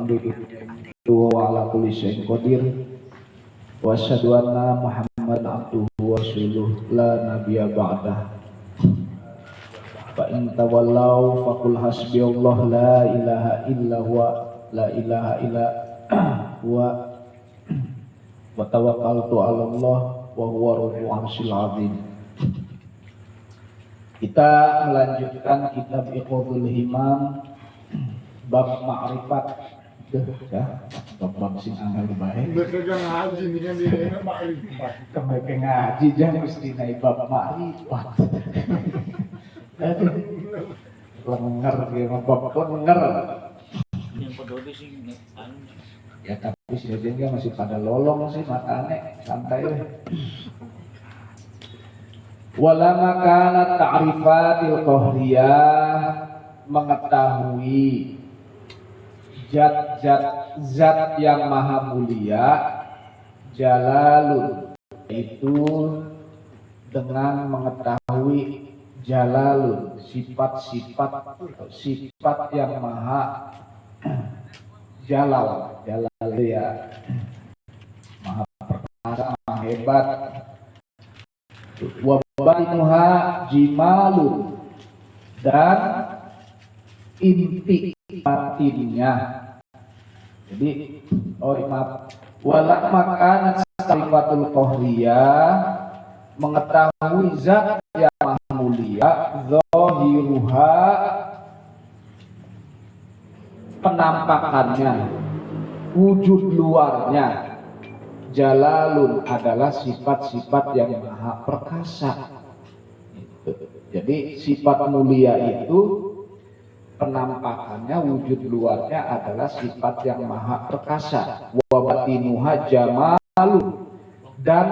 hamdihi wa ala kulli syai'in qadir wa asyhadu anna Muhammadan abduhu wa rasuluh la nabiyya ba'dah. Fa in tawallaw faqul hasbiyallah la ilaha illa huwa la ilaha illa huwa wa tawakkaltu 'ala Allah wa huwa rabbul 'arsyil 'azim. Kita melanjutkan kitab Iqadhul Himam bab ma'rifat ya, bab sing angel bae. Bekerja ngaji nih kan dia ma'rifat. Kembali ngaji jangan mesti naik bab ma'rifat. Lenger dia bab lenger. Yang peduli sih Ya tapi si Deden masih pada lolong sih matane, santai weh. Walama kana ta'rifatil qahriyah, mengetahui zat yang maha mulia, jalalun, itu dengan mengetahui jalalun, sifat yang maha jalal ya, maha perkasa, maha hebat. Wabatinuha jimalun, dan inti batinnya. Jadi walak makanat sifatul qahriyah, mengetahui zat yang maha mulia, zahiruha, penampakannya, wujud luarnya. Jalalun adalah sifat-sifat yang maha perkasa. Jadi sifat mulia itu penampakannya, wujud luarnya adalah sifat yang maha perkasa. Wa batinuha jamalun, dan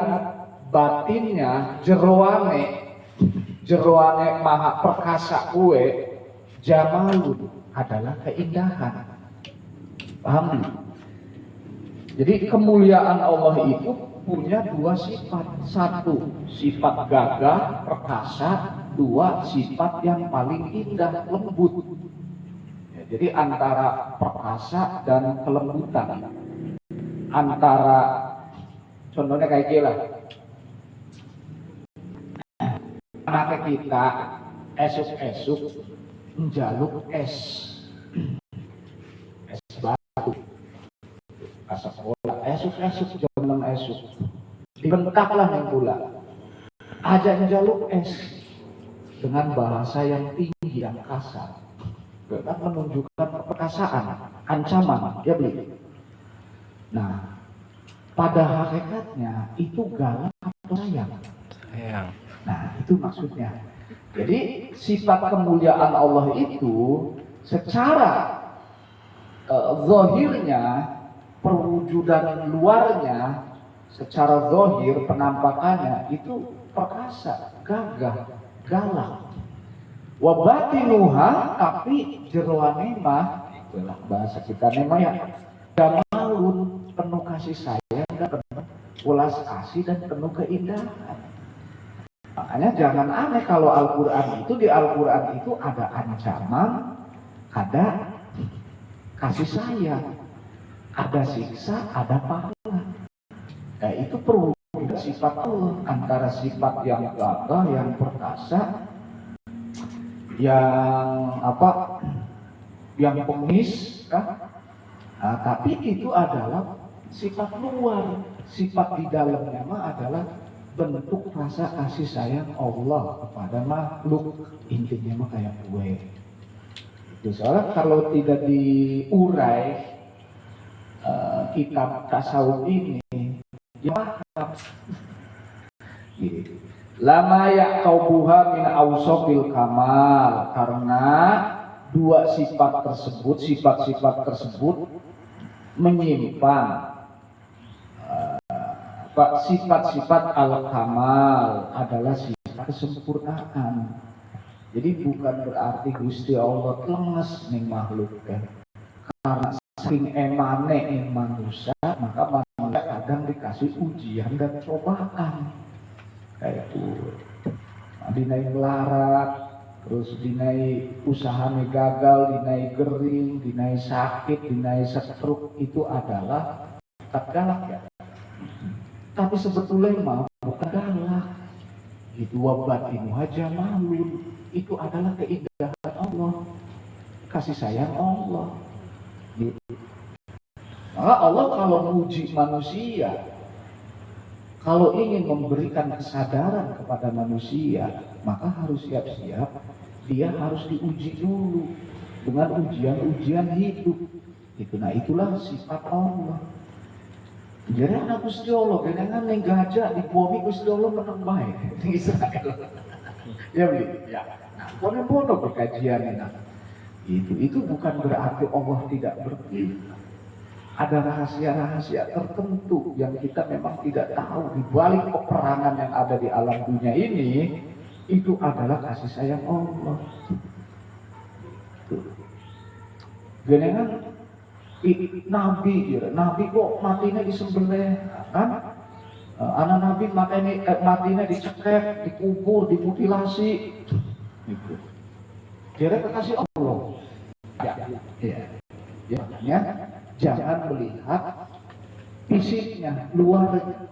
batinnya jeroane maha perkasa kue, jamalun adalah keindahan. Paham? Jadi kemuliaan Allah itu punya dua sifat. Satu, sifat gagah, perkasa. Dua, sifat yang paling indah, lembut. Ya, jadi antara perkasa dan kelembutan. Antara, contohnya kayak gila. Anak kita esuk-esuk menjaluk es batu. Sekolah esuk jam 6 esuk dibentaklah yang pula ajak jaluk es dengan bahasa yang tinggi dan kasar, dan menunjukkan perkasaan, ancaman, ya beli. Nah, pada hakikatnya itu galak atau sayang. Nah, itu maksudnya. Jadi sifat kemuliaan Allah itu secara zahirnya, perwujudan luarnya, secara zahir penampakannya itu perkasa, gagah, galak. Wa batinuha, tapi jeroane mah, itulah bahasa kita namanya jamalun, penuh kasih sayang dan penuh ulas kasih dan penuh keindahan. Makanya jangan aneh kalau Al-Quran itu, di Al-Quran itu ada ancaman, ada kasih sayang, ada siksa, ada pahala. Nah, itu perwujudan sifat Allah, antara sifat yang gagah, yang perkasa, yang yang pengemis, kan? Nah, tapi itu adalah sifat luar. Sifat di dalamnya mah adalah bentuk rasa kasih sayang Allah kepada makhluk. Intinya mah kayak gue. Itu soalnya kalau tidak diurai kitab tasawuf ini, ya paham. Lama ya'qabuha min awsafil kamal, karena dua sifat tersebut menyimpan sifat-sifat al-kamal, adalah sifat kesempurnaan. Jadi bukan berarti Gusti Allah lemes ning makhluk kan. Karena saking emane ing manusia, maka manusia kadang dikasih ujian dan cobaan. Kayak itu dinaik melarat, terus dinai usahanya gagal, dinai gering, dinai sakit, dinai stroke, itu adalah galak ya. Tapi sebetulnya mah bukan galak. Itu wabatinu haja malun. Itu adalah keindahan Allah, kasih sayang Allah. Gitu. Maka Allah kalau menguji manusia, kalau ingin memberikan kesadaran kepada manusia, maka harus siap-siap, dia harus diuji dulu dengan ujian-ujian hidup. Itu, nah itulah sifat Allah. Jadi anak Gusti Allah, kadang-kadang yang gajah di bumi Gusti Allah menang baik di Israel. Ya begitu. Ya. Nah, bodoh berkajian ini. Itu bukan berarti Allah tidak berpihak. Ada rahasia-rahasia tertentu yang kita memang tidak tahu. Di balik peperangan yang ada di alam dunia ini, itu adalah kasih sayang Allah. Genengan Nabi kok matinya disembelih, kan? Anak Nabi matinya dicekek, dikubur, dimutilasi. Itu. Dia kekasih Allah. Ya. Jangan melihat fisiknya, luarnya.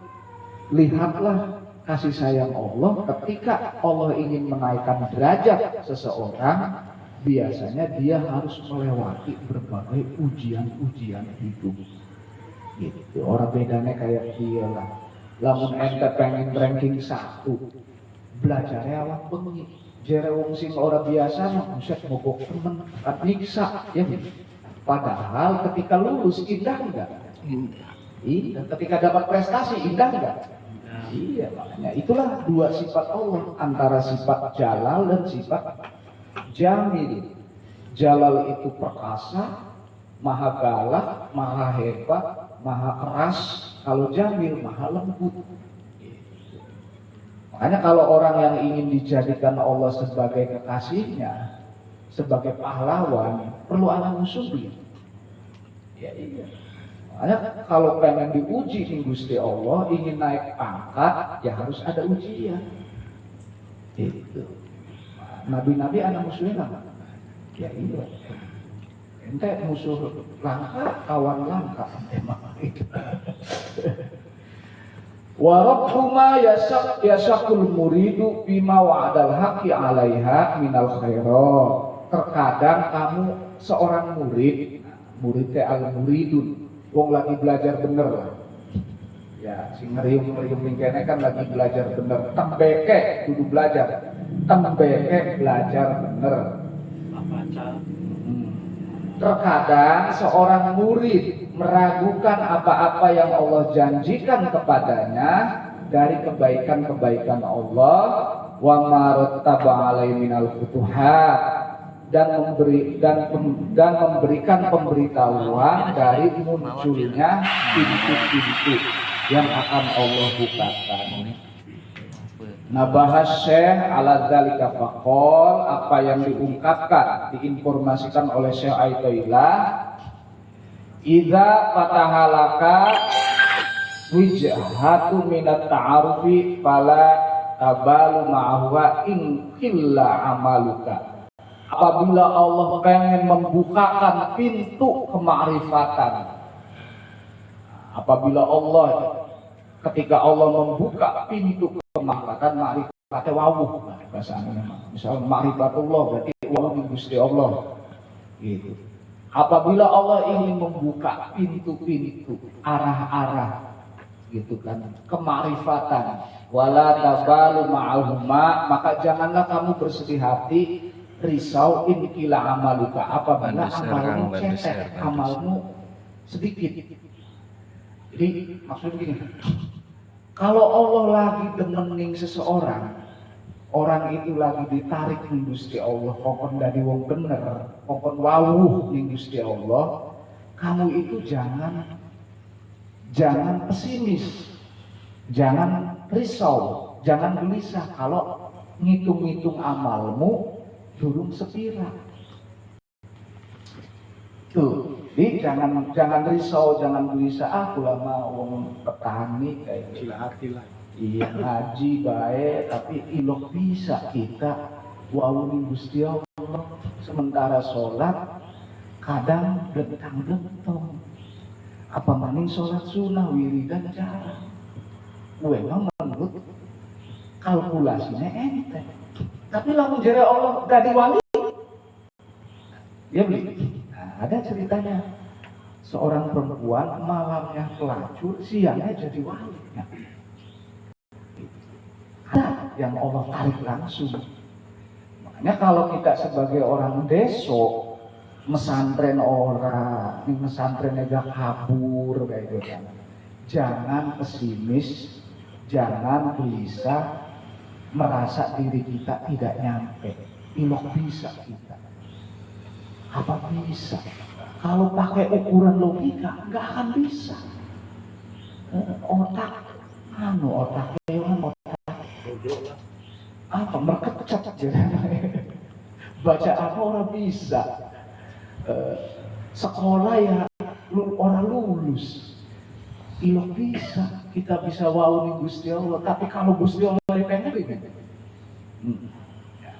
Lihatlah kasih sayang Allah. Ketika Allah ingin menaikkan derajat seseorang, biasanya dia harus melewati berbagai ujian-ujian hidup. Gitu. Orang bedanya kayak dia lah. Lamun ente pengen ranking 1, belajarnya awak bengi. Jere wong sing ora biasa mah buset mogok temen, kan nyiksa ya. Padahal ketika lulus indah enggak? Indah. Ketika dapat prestasi indah enggak? Iya, makanya itulah dua sifat Allah, antara sifat Jalal dan sifat Jamil. Jalal itu perkasa, maha galak, maha hebat, maha keras. Kalau Jamil maha lembut. Makanya kalau orang yang ingin dijadikan Allah sebagai kekasihnya, sebagai pahlawan, perlu anak musuh dia. Ya iya. Makanya kalau pengen diuji di Gusti Allah, ingin naik pangkat, ya harus ada ujian. Itu. Nabi-nabi anak musuhnya kan? Ya iya. Ente musuh langka, kawan langka. Emang itu. Warabbuma yasakul muridu bima wa'adal haqqi 'alaiha minal khairat. Terkadang kamu seorang murid teh al-muridun, wong lagi belajar bener lah. Ya, si ngeriung-ngeriung kene kan lagi belajar bener. Tembeke kudu belajar. Tembeke belajar bener. Terkadang seorang murid meragukan apa-apa yang Allah janjikan kepadanya dari kebaikan-kebaikan Allah, wa marattaba alaihi minal futuhat, dan memberikan pemberitahuan dari munculnya pintu-pintu yang akan Allah bukakan. Nah, bahas Syekh ala dzalika faqol, apa yang diungkapkan, diinformasikan oleh Syekh Aitailah, idza fatahalaka wijhatu minat ta'arufi fala tabalu ma'ahwa in illa amaluka. Apabila Allah pengen membukakan pintu kemakrifatan, apabila Allah, ketika Allah membuka pintu kemakrifatan, makrifat wawuh bahasanya. Misalnya makrifatullah berarti wawuh di Gusti Allah. Gitu. Apabila Allah ingin membuka pintu-pintu, arah-arah, gitu kan, kemakrifatan, wala tabalu ma'ahuma, maka janganlah kamu bersedih hati, risau in kila amaluka, apabila amalmu cetek, amalmu sedikit. Jadi maksudnya gini, kalau Allah lagi demening seseorang, orang itu lagi ditarik ning Gusti Allah, kongkon dari wong bener, kongkon wawuh ning Gusti Allah, kamu itu jangan pesimis, jangan risau, jangan gelisah kalau ngitung-ngitung amalmu durung sepira. Tuh, jadi jangan risau, jangan gelisah. Aku lama wong petani kayak gitu. Iya, ngaji baik, tapi ilok bisa kita wawuni Gusti Allah, sementara sholat kadang gentang-gentong. Apa maning sholat sunnah wiridan jarang. Memang menurut kalkulasinya ente. Tapi lamun jere Allah dadi wali, dia beli. Nah, ada ceritanya seorang perempuan malamnya pelacur, siangnya jadi wali. Nah, ada yang Allah tarik langsung. Makanya kalau kita sebagai orang deso mesantren orang, ini mesantrennya gak kabur kayak gitu kan. Jangan pesimis, jangan gelisah, merasa diri kita tidak nyampe. Ilok bisa kita. Apa bisa? Kalau pakai ukuran logika nggak akan bisa. Otak apa merkecat baca apa orang bisa. Sekolah ya orang lulus. Ilok bisa, kita bisa wawuni Gusti Allah. Tapi kalau Gusti Allah pengen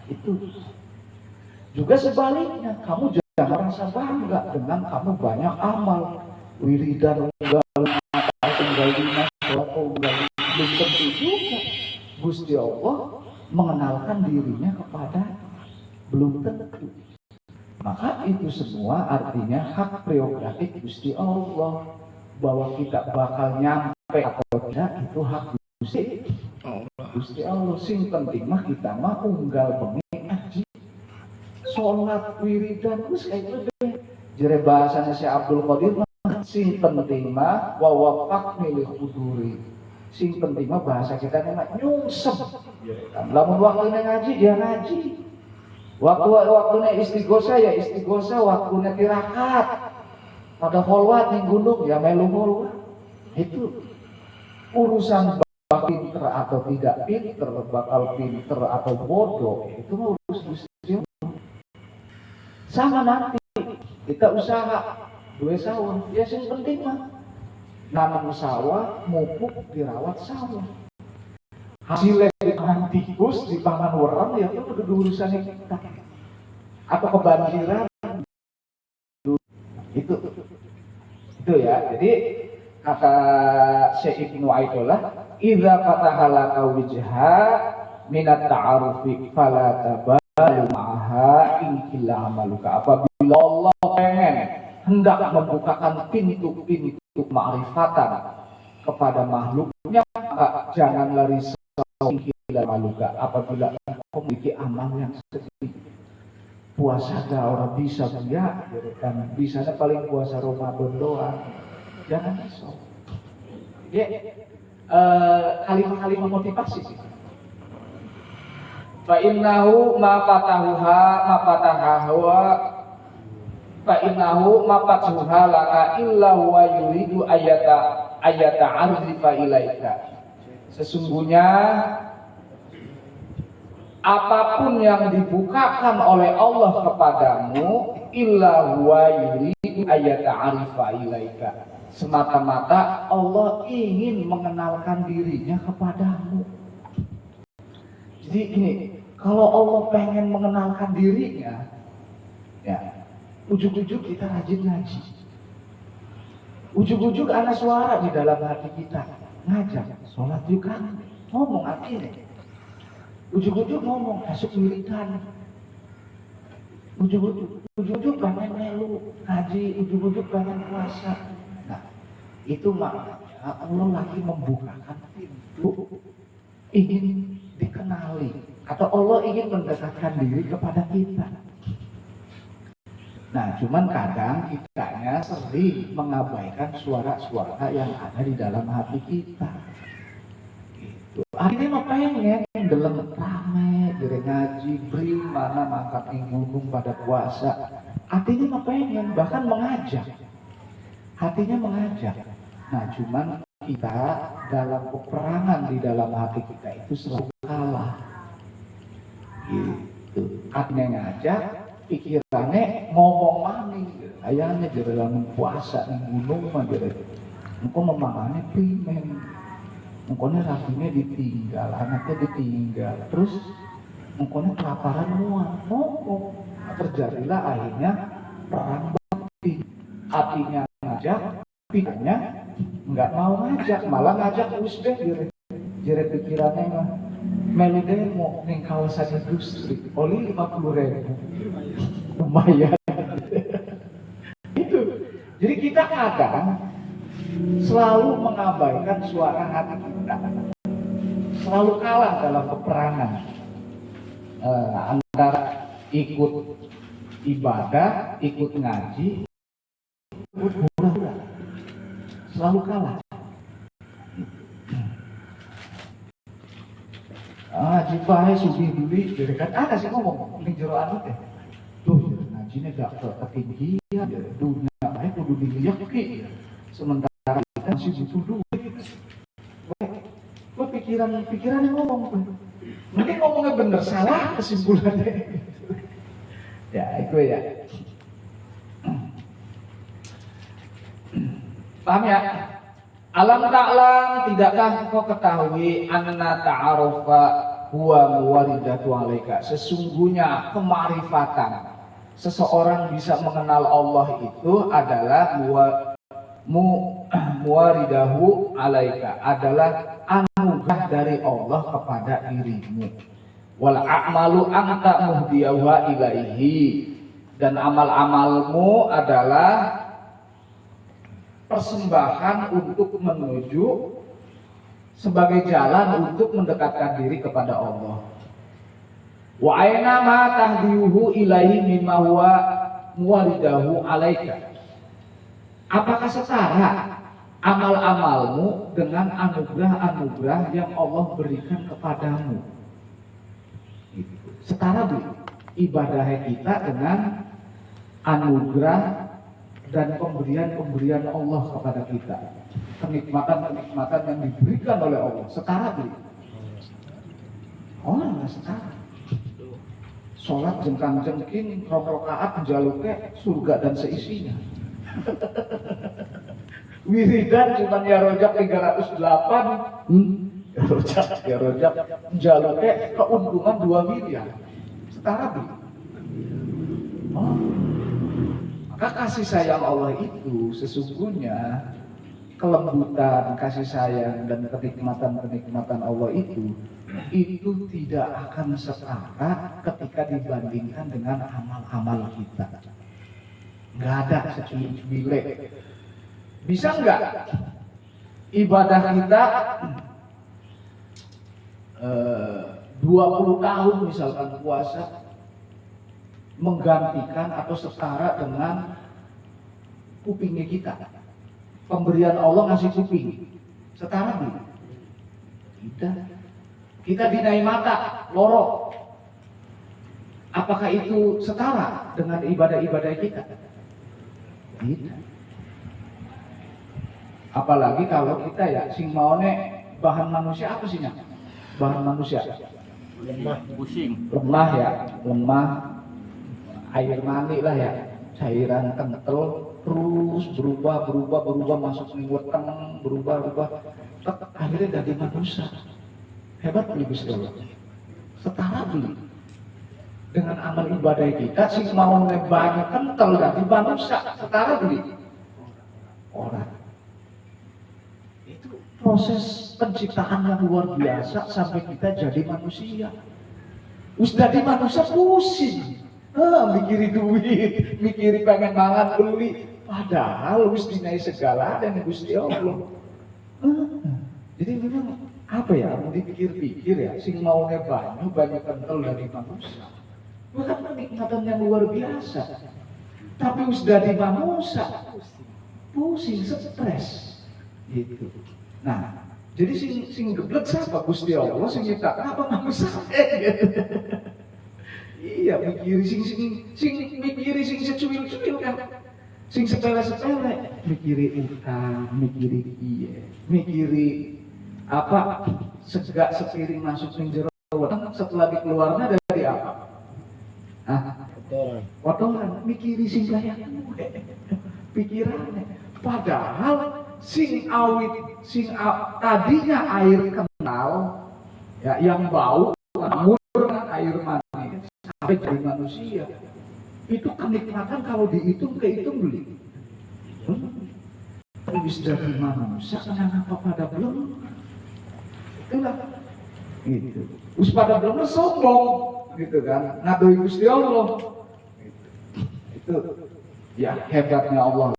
itu. Juga sebaliknya, kamu jangan merasa bangga dengan kamu banyak amal, wiridan unggal 5, sholat unggal, belum tentu juga Gusti Allah mengenalkan dirinya kepada belum tentu. Maka itu semua artinya hak prerogatif Gusti Allah. Bahwa kita bakal nyampe atau tidak itu hak Gusti Allah. Sing penting mah kita mah unggal bengi ngaji, sholat wiridan terus kayak gitu deh. Jere bahasanya si Abdul Qadir mah sing penting mah wa wafaqni li huduri. Sing penting mah bahasa kita mah nyungsep. Lamun waktunya ngaji dia ngaji. Waktunya istighosah ya istighosah, waktunya tirakat. Pada holwat ning gunung ya melu holwat. Itu urusan pinter atau tidak pinter, bakal pinter atau bodoh, itu mah urus Gusti Allah. Sama nanti kita usaha duwe sawah, ya sing penting mah nanam sawah, mupuk, dirawat sawah. Hasilnya dipangan tikus, dipangan wereng, ya itu kudu urusannya kita. Atau kebanjiran, itu ya. Jadi kata Syekh Ibnu Aidullah, idza fataha laka wijha minat ta'arufi fala tabalu ma'aha inkila amaluka. Apabila Allah pengen hendak membukakan pintu-pintu ma'rifatan kepada makhluknya, maka jangan lari inkila amaluka. Apabila engkau memiliki amal yang sedikit, puasa gak orang bisa ya, dan bisanya paling puasa Ramadan doang. Jangan risau. Ya, kalimat-kalimat motivasi. Fa innahu ma fatahuha laka illa huwa yuridu ayata arzifa ilaika. Sesungguhnya apapun yang dibukakan oleh Allah kepadamu illa huwa yuridu ayata arifa ilaika, semata-mata Allah ingin mengenalkan dirinya kepadamu. Jadi ini, kalau Allah pengen mengenalkan dirinya, ya ujuk-ujuk kita rajin ngaji, ujuk-ujuk ada suara di dalam hati kita ngajak sholat juga, ngomong akhirnya. Ujuk-ujuk ngomong, masuk wiridan. Ujuk-ujuk pengen melu ngaji, ujuk-ujuk pengen puasa. Nah, itu maknanya Allah lagi membukakan pintu, ingin dikenali, atau Allah ingin mendekatkan diri kepada kita. Nah, cuman kadang kitanya sering mengabaikan suara-suara yang ada di dalam hati kita. Akhirnya mah pengen dalam rame, jadi ngaji, beri mana mangkat gunung pada puasa. Hatinya mah pengen, bahkan mengajak. Hatinya mengajak. Nah, cuman kita dalam peperangan di dalam hati kita itu selalu kalah. Gitu. Hatinya ngajak, pikirannya ngomong maning. Ayahnya jadi dalam puasa di gunung mah jadi. Engkau memangannya primen. Engkaunya rapinya ditinggal, anaknya ditinggal, terus Engkau kelaparan mau terjadilah akhirnya perang bakti. Hatinya ngajak, pikirnya nggak mau ngajak, malah ngajak usbeh jere pikirannya mah melu demo ning kawasan industri oli 50.000 lumayan. Itu jadi kita kadang selalu mengabaikan suara hati kita, selalu kalah dalam peperangan antara ikut ibadah, ikut ngaji, ikut hura-hura, selalu kalah. Jibahe sugi duli, jadi kan ada sih ngomong ini jero anu teh. Tuh ngajinya gak ketinggian, dunia bae kudu diliaki. Sementara kita masih butuh duit. Gue pikiran yang ngomong. Mungkin ngomongnya bener salah kesimpulannya. Ya itu ya. Paham ya? Alam ta'lam, tidakkah kau ketahui anna ta'arufa huwa muwaridatu alaika. Sesungguhnya kemarifatan seseorang bisa mengenal Allah itu adalah muwaridahu alaika, adalah anugerah dari Allah kepada dirimu. Wal a'malu anta muhdiyawa ilaihi, dan amal-amalmu adalah persembahan untuk menuju sebagai jalan untuk mendekatkan diri kepada Allah. Wa aina ma tahdiyuhu ilaihi mimma huwa muwaridahu alaika. Apakah setara amal-amalmu dengan anugerah-anugerah yang Allah berikan kepadamu? Setara ibadah kita dengan anugerah dan pemberian Allah kepada kita, kenikmatan yang diberikan oleh Allah, setara beli. Oh, nggak setara. Sholat jengkang-jengking, rakaat menjaluknya surga dan seisinya. Wiridan cuma ya rojak 308, ya rojak menjaluknya keuntungan 2 miliar. Setara beli. Oh. Maka kasih sayang Allah itu sesungguhnya, kelembutan, kasih sayang dan kenikmatan Allah itu tidak akan setara ketika dibandingkan dengan amal-amal kita. Nggak ada secubit-cubilek. Bisa nggak ibadah kita 20 tahun misalkan puasa menggantikan atau setara dengan kupingnya kita? Pemberian Allah ngasih kuping, setara belum? Tidak. Kita dinai mata, lorok. Apakah itu setara dengan ibadah-ibadah kita? Tidak. Apalagi kalau kita ya sing maone bahan manusia apa sih? Bahan manusia lemah, pusing, lemah ya, lemah. Air mani lah ya, cairan kental terus berubah masuk ke weteng, berubah akhirnya jadi manusia. Hebat beli Gusti Allah. Setara beli dengan amal ibadah kita, sih mau banyak kental jadi manusia, setara beli orang. Itu proses penciptaan yang luar biasa sampai kita jadi manusia. Sudah di manusia pusing. Mikiri duit, mikiri pengen mangan beli, padahal wis dinai segala dan Gusti Allah. Jadi memang apa ya, mau dipikir-pikir ya, sing maunya banyak kental dari manusia. Bukan kenikmatan yang luar biasa, tapi sudah di manusia pusing, stres, gitu. Nah, jadi sing geblek siapa? Gusti Allah, sing kita kenapa manusia? Iya, mikiri sing secuil-cuil kan, sing sepele-sepele, mikiri utang, mikiri iya, mikiri apa, segak sepiring masuk ning jero weteng, setelah dikeluarnya dari apa? Kotoran, mikiri sing gaya pikirannya. Padahal sing awit, tadinya air kenal ya, yang bau, air sampai jadi manusia. Itu kenikmatan kalau dihitung kehitung beli. Wis dari manusia kenapa pada belum? Itulah. Gitu. Wis pada belum sombong, gitu kan? Ngadoi Gusti Allah. Itu ya hebatnya Allah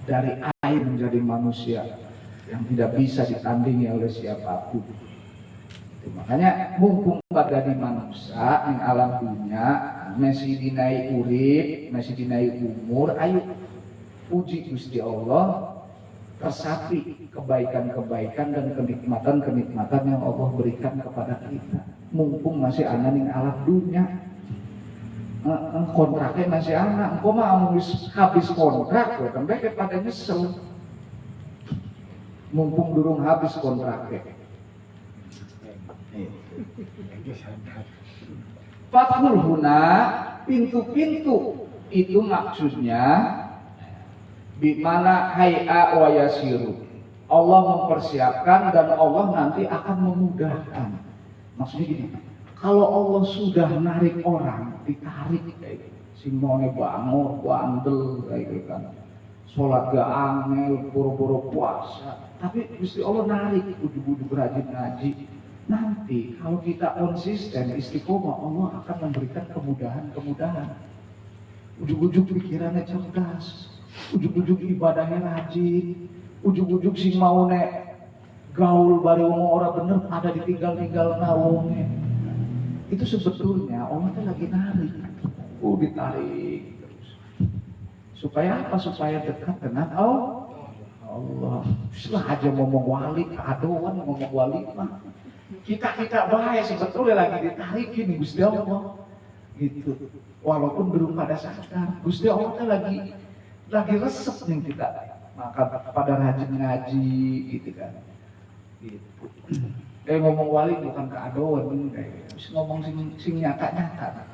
dari air menjadi manusia yang tidak bisa ditandingi oleh siapapun. Makanya mumpung pada di manusia yang alam dunia masih dinai urip, masih dinai umur, ayo puji Gusti Allah, resapi kebaikan-kebaikan dan kenikmatan-kenikmatan yang Allah berikan kepada kita. Mumpung masih ana ning alam dunia. Kontraknya masih anak, engkau mah habis kontrak, sampai pada nyesel. Mumpung durung habis kontraknya. Fathul huna, pintu-pintu itu maksudnya bimana hay'a wa yasiru. Allah mempersiapkan dan Allah nanti akan memudahkan. Maksudnya gini, kalau Allah sudah narik orang, ditarik kayak gitu. Simone bangor, bandel kayak gitu kan. Sholat gak angel, boro-boro puasa. Tapi Gusti Allah narik, ujug-ujug rajin ngaji. Nanti kalau kita konsisten istiqomah, Allah akan memberikan kemudahan-kemudahan. Ujug-ujug pikirannya cerdas, ujug-ujug ibadahnya rajin, ujug-ujug sing mau nek gaul bari wong ora bener pada ditinggal-tinggal nawongnya. Itu sebetulnya Allah tuh lagi narik, ditarik terus. Supaya apa? Supaya dekat dengan Allah. Setelah aja ngomong wali, keadoan ngomong wali mah. Kita bahaya sebetulnya lagi ditarikin Gusti Allah. Gitu. Walaupun belum pada sadar, Gusti Allah tuh lagi resep nih kita. Maka pada rajin ngaji gitu kan. Gitu. Ngomong wali bukan keadoan, ngomong sing nyata-nyata.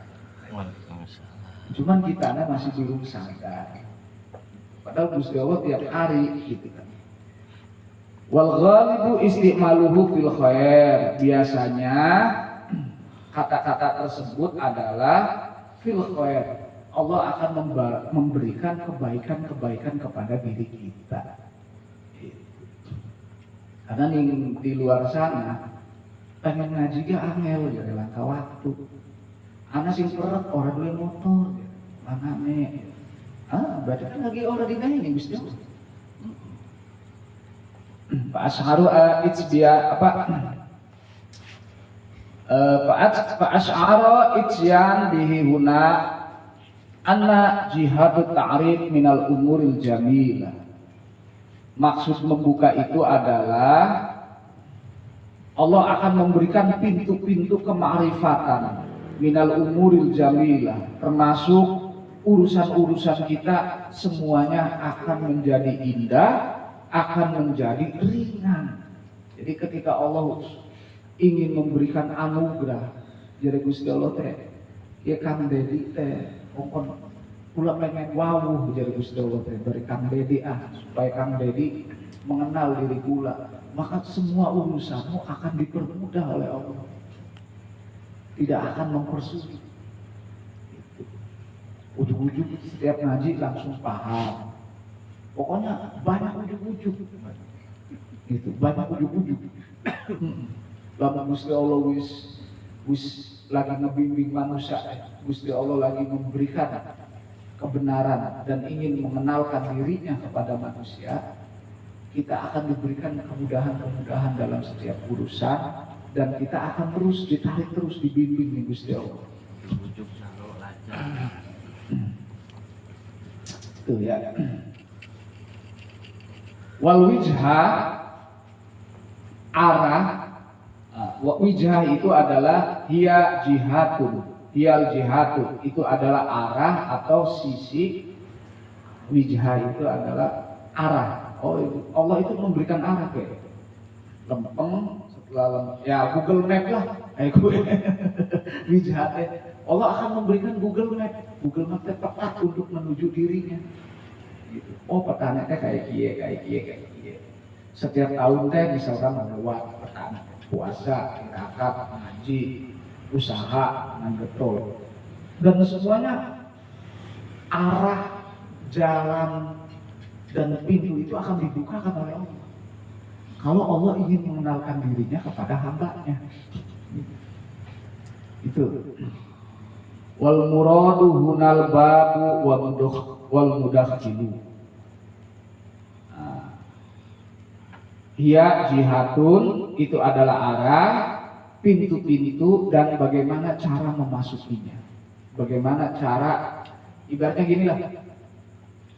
Cuman kita masih belum sadar. Padahal Gusti Allah tiap hari gitu kan. Wal ghalibu istimaluhu fil khair. Biasanya kata-kata tersebut adalah fil khair. Allah akan memberikan kebaikan-kebaikan kepada diri kita. Karena di luar sana pengen ngaji gak angel jadi langkah waktu. Anak sing perut orang dua motor, mana nih? Berarti kan lagi orang di ini bisnya. Pak Asharu itsbiya apa? Pak Ash'ara itsyan bihi huna anna jihadut ta'rif minal umuril jamilah. Maksud membuka itu adalah Allah akan memberikan pintu-pintu kemakrifatan minal umuril jamilah, termasuk urusan-urusan kita semuanya akan menjadi indah, akan menjadi ringan. Jadi ketika Allah ingin memberikan anugerah, jadi Gusti Allah teh, ya Kang Dedi teh, pokon pula pengen wawuh jadi Gusti Allah teh, dari Kang Dedi supaya Kang Dedi mengenal diri pula, maka semua urusanmu akan dipermudah oleh Allah, tidak akan mempersulit. Ujug-ujug setiap ngaji langsung paham. Pokoknya banyak ujug-ujug. Gitu, banyak ujug-ujug. Lama Gusti Allah wis lagi ngebimbing manusia. Gusti Allah lagi memberikan kebenaran dan ingin mengenalkan dirinya kepada manusia. Kita akan diberikan kemudahan-kemudahan dalam setiap urusan dan kita akan terus ditarik, terus dibimbing nih Gusti Allah. Itu ya. Wal wijha, arah. Wijha itu adalah hiya jihadun, hiyal jihadun itu adalah arah atau sisi. Wijha itu adalah arah. Allah itu memberikan arah kayak lempeng setelah ya Google Map lah. Wijha Allah akan memberikan Google Map tepat untuk menuju dirinya. Gitu. Petanya kayak kie. Setiap tahun teh misalkan melewat petani puasa, zakat, ngaji, usaha, dengan betul. Dan semuanya arah, jalan, dan pintu itu akan dibukakan oleh Allah. Kalau Allah ingin mengenalkan dirinya kepada hambanya. Itu. Wal muradu hunal babu wal mudakhilu. Hiya jihadun, itu adalah arah, pintu-pintu, dan bagaimana cara memasukinya. Bagaimana cara, ibaratnya gini lah.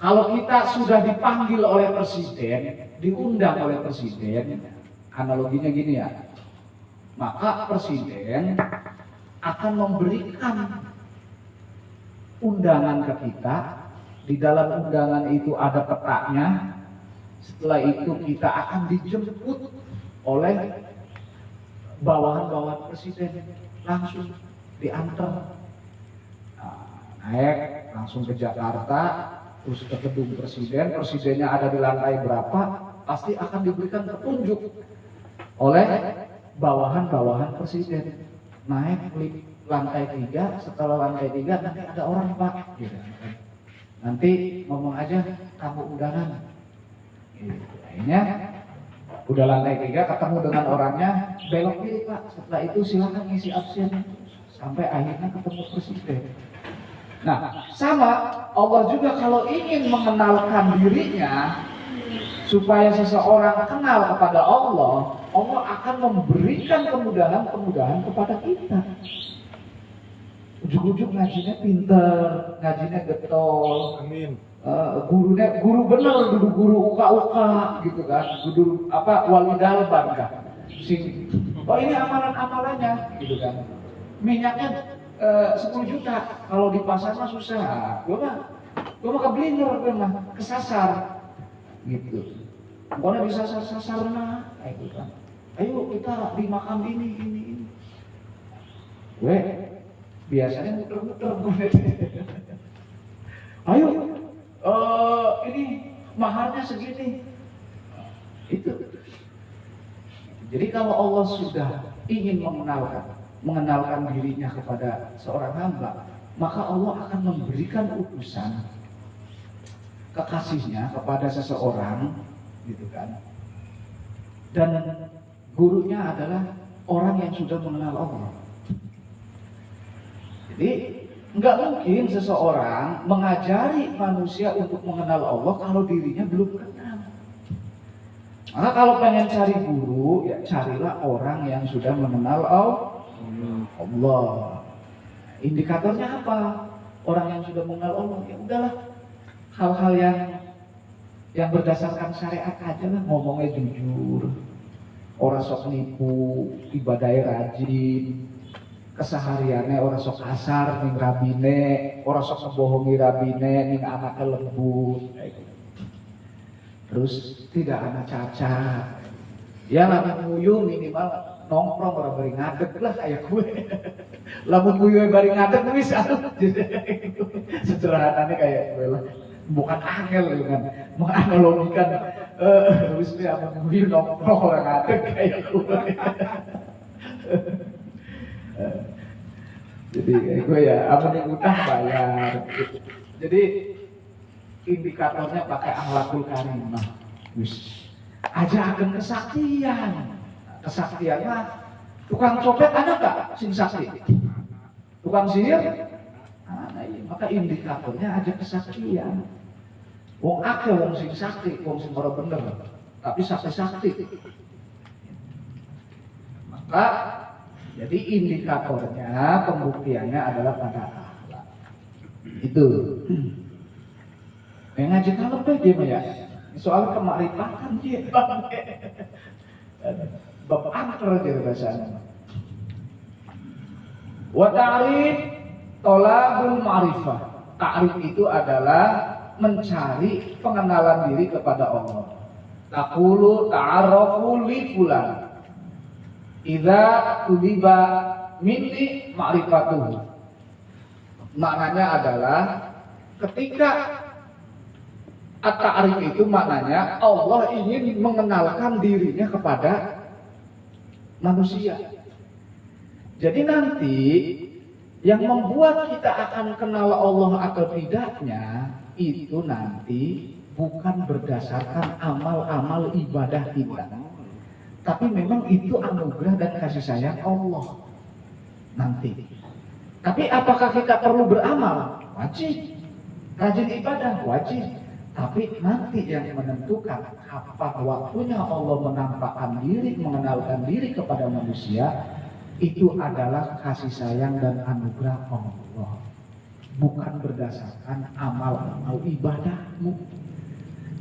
Kalau kita sudah dipanggil oleh presiden, diundang oleh presiden, analoginya gini ya. Maka presiden akan memberikan undangan ke kita. Di dalam undangan itu ada petanya. Setelah itu kita akan dijemput oleh bawahan-bawahan presiden, langsung diantar, naik langsung ke Jakarta, terus ke gedung presiden. Presidennya ada di lantai berapa, pasti akan diberikan petunjuk oleh bawahan-bawahan presiden. Naik lantai 3, setelah lantai 3 nanti ada orang Pak, gitu. Nanti ngomong aja kamu undangan. Akhirnya udah lantai 3 ketemu dengan orangnya, belok kiri Pak, setelah itu silakan ngisi absen sampai akhirnya ketemu presiden. Nah, sama Allah juga kalau ingin mengenalkan dirinya supaya seseorang kenal kepada Allah, Allah akan memberikan kemudahan-kemudahan kepada kita. Ujung-ujung ngajinya pinter, ngajinya getol. Amin. Guru bener, guru uka-uka gitu kan, guru wali dalban kan. Oh ini amalan-amalannya gitu kan. Minyaknya 10 juta, kalau di pasar mah susah. Gua mah keblinger, gua mah kesasar gitu. Pokoknya bisa sasar nah, gitu kan. Ayo kita di makam ini. Gue biasanya muter-muter gue. Ayo, ini maharnya segini. Itu. Jadi kalau Allah sudah ingin mengenalkan dirinya kepada seorang hamba, maka Allah akan memberikan utusan kekasihnya kepada seseorang, gitu kan. Dan gurunya adalah orang yang sudah mengenal Allah. Jadi nggak mungkin seseorang mengajari manusia untuk mengenal Allah kalau dirinya belum kenal. Maka kalau pengen cari guru, ya carilah orang yang sudah mengenal Allah. Indikatornya apa? Orang yang sudah mengenal Allah, ya udahlah, hal-hal yang berdasarkan syariat aja lah, ngomongnya jujur, orang sok nipu, ibadahnya rajin, kesehariannya orang sok kasar ning rabine, orang sok ngebohongi rabine ning anaknya lembut. Terus tidak ada cacat. Ya lamun nguyu minimal nongkrong orang bari ngadeg lah kayak gue. Lamun nguyu bari ngadeg wis sederhananya kayak gue lah. Bukan angel gitu kan. Menganalogikan wis lamun nguyu nongkrong orang ngadeg kayak gue. Jadi gue ya apa nih utang bayar. Jadi indikatornya pakai akhlakul karimah. Wis aja akan kesaktian mah tukang copet ada nggak sing sakti? Tukang sihir ada, iya. Maka indikatornya aja kesaktian. Wong akeh wong sing sakti, wong sing ora bener, tapi sakti. Maka jadi indikatornya, pembuktiannya adalah pada akhlak. Itu. Ngaji kalem deh dia ya. Soal kemarifatan dia. Bab angker dia bahasanya. Wa ta'rif tolabul ma'rifah. Ta'rif itu adalah mencari pengenalan diri kepada Allah. Taqulu ta'arafu li fulan. Idza tuliba minni ma'rifatuhu. Maknanya adalah ketika at-ta'rif itu maknanya Allah ingin mengenalkan dirinya kepada manusia. Jadi nanti Yang membuat kita akan kenal Allah atau tidaknya itu nanti bukan berdasarkan amal-amal ibadah kita, tapi memang itu anugerah dan kasih sayang Allah nanti. Tapi apakah kita perlu beramal? Wajib. Rajin ibadah? Wajib. Tapi nanti yang menentukan kapan waktunya Allah menampakkan diri, mengenalkan diri kepada manusia, itu adalah kasih sayang dan anugerah Allah, bukan berdasarkan amal-amal ibadahmu.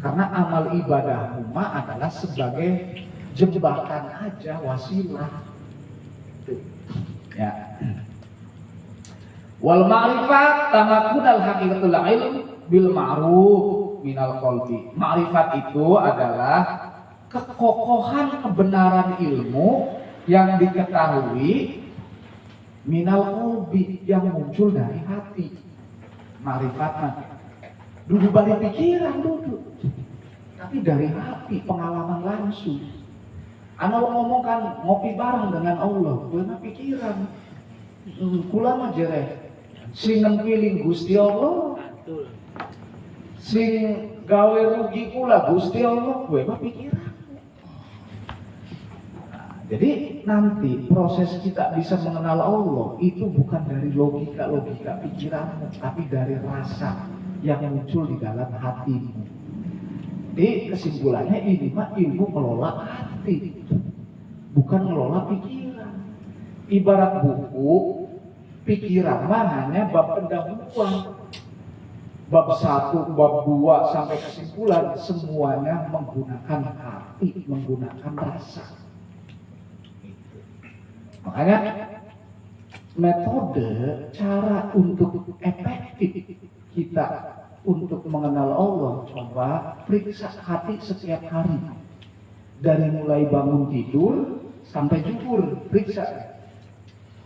Karena amal ibadahmu adalah sebagai jembatan aja, wasilah. Ya. Wal ma'rifat tamakunal haqiqatul ilm bil ma'ruf minal qalbi. Ma'rifat itu adalah kekokohan kebenaran ilmu yang diketahui minal qalbi, yang muncul dari hati. Ma'rifat duduk dari pikiran duduk, tapi dari hati, pengalaman langsung. Anak ngomong kan ngopi bareng dengan Allah, gue mah pikiran. Kula mah jereh sing nempiling Gusti Allah, sing gawe rugi kula Gusti Allah, gue mah pikiran. Jadi nanti proses kita bisa mengenal Allah itu bukan dari logika pikiranmu, tapi dari rasa yang muncul di dalam hatimu. Jadi kesimpulannya ini mah ilmu mengelola hati, bukan mengelola pikiran. Ibarat buku, pikiran mah hanya bab pendahuluan, bab 1, bab 2 sampai kesimpulan, semuanya menggunakan hati, menggunakan rasa. Makanya metode cara untuk efektif kita untuk mengenal Allah, coba periksa hati setiap hari. Dari mulai bangun tidur sampai zuhur, periksa.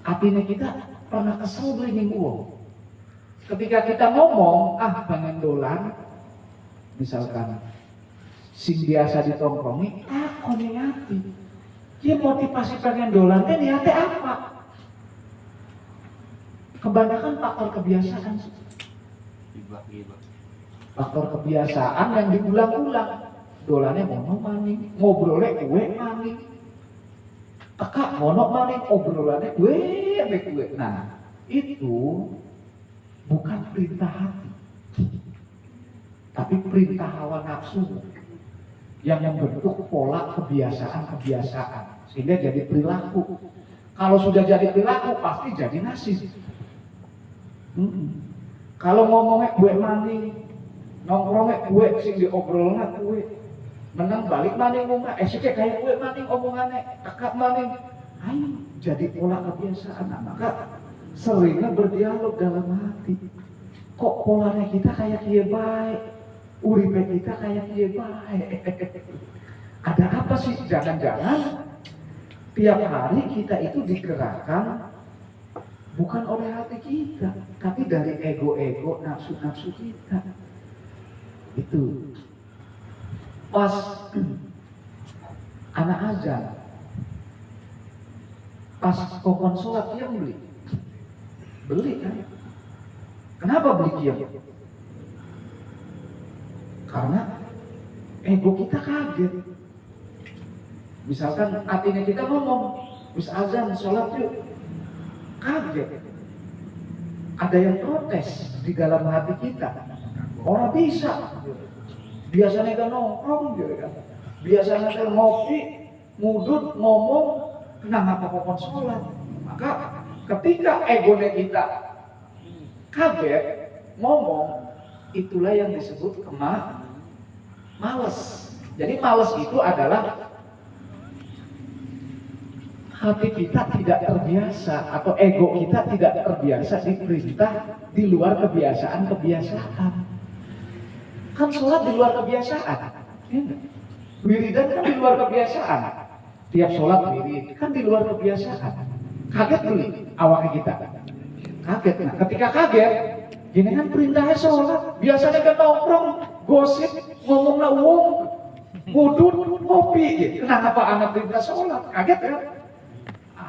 Hatinya kita pernah kesel beli uang. Ketika kita ngomong, pengen dolan, misalkan sing biasa ditongkrongi, koning hati. Dia motivasi pengen dolan, niatnya apa? Kebanyakan faktor kebiasaan. Faktor kebiasaan yang diulang-ulang. Dolannya mono maning, ngobrolnya kue maning. Kakak mono maning, obrolannya kue. Nah, itu bukan perintah hati, tapi perintah hawa nafsu yang membentuk pola kebiasaan sehingga jadi perilaku. Kalau sudah jadi perilaku pasti jadi nasib. Kalau ngomongnya gue maning, nongkrongnya gue sing diobrolnya gue, menang balik maning ngomong, sih kayak gue maning omongannya, kakak maning, ayo jadi pola kebiasaan. Nah, maka seringnya berdialog dalam hati. Kok polanya kita kayak kia baik, uripe kita kayak kia baik. Ada apa sih? Jangan-jangan tiap hari kita itu digerakkan bukan oleh hati kita, tapi dari ego-ego, nafsu-nafsu kita. Itu pas anak azan, pas kokon sholat dia beli kan? Kenapa beli kiam? Karena ego kita kaget. Misalkan hatinya kita ngomong, bis azan sholat yuk, kaget. Ada yang protes di dalam hati kita. Orang bisa. Biasanya kan nongkrong gitu kan. Biasanya kan ngopi, mudut, ngomong, kenapa kokon sholat? Maka ketika egonya kita kaget, ngomong, itulah yang disebut males. Jadi males itu adalah hati kita tidak terbiasa atau ego kita tidak terbiasa diperintah di luar kebiasaan. Kan sholat di luar kebiasaan, wiridan kan di luar kebiasaan. Tiap sholat wirid kan di luar kebiasaan. Kaget beli awalnya kita, kaget. Nah, ketika kaget, gini kan perintahnya sholat. Biasanya kan nongkrong, gosip, ngomongnya uang, mudut, ngopi. Kenapa anak perintah sholat? Kaget kan?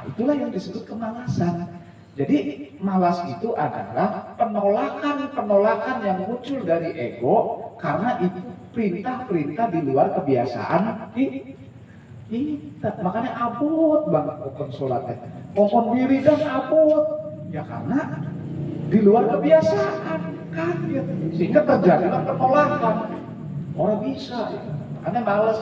Itulah yang disebut kemalasan. Jadi malas itu adalah penolakan yang muncul dari ego karena itu perintah-perintah di luar kebiasaan kita. Makanya abot banget kokon sholatnya, kokon diri dan abot ya karena di luar kebiasaan kan ya. Sehingga terjadilah penolakan. Orang bisa ya. Makanya malas.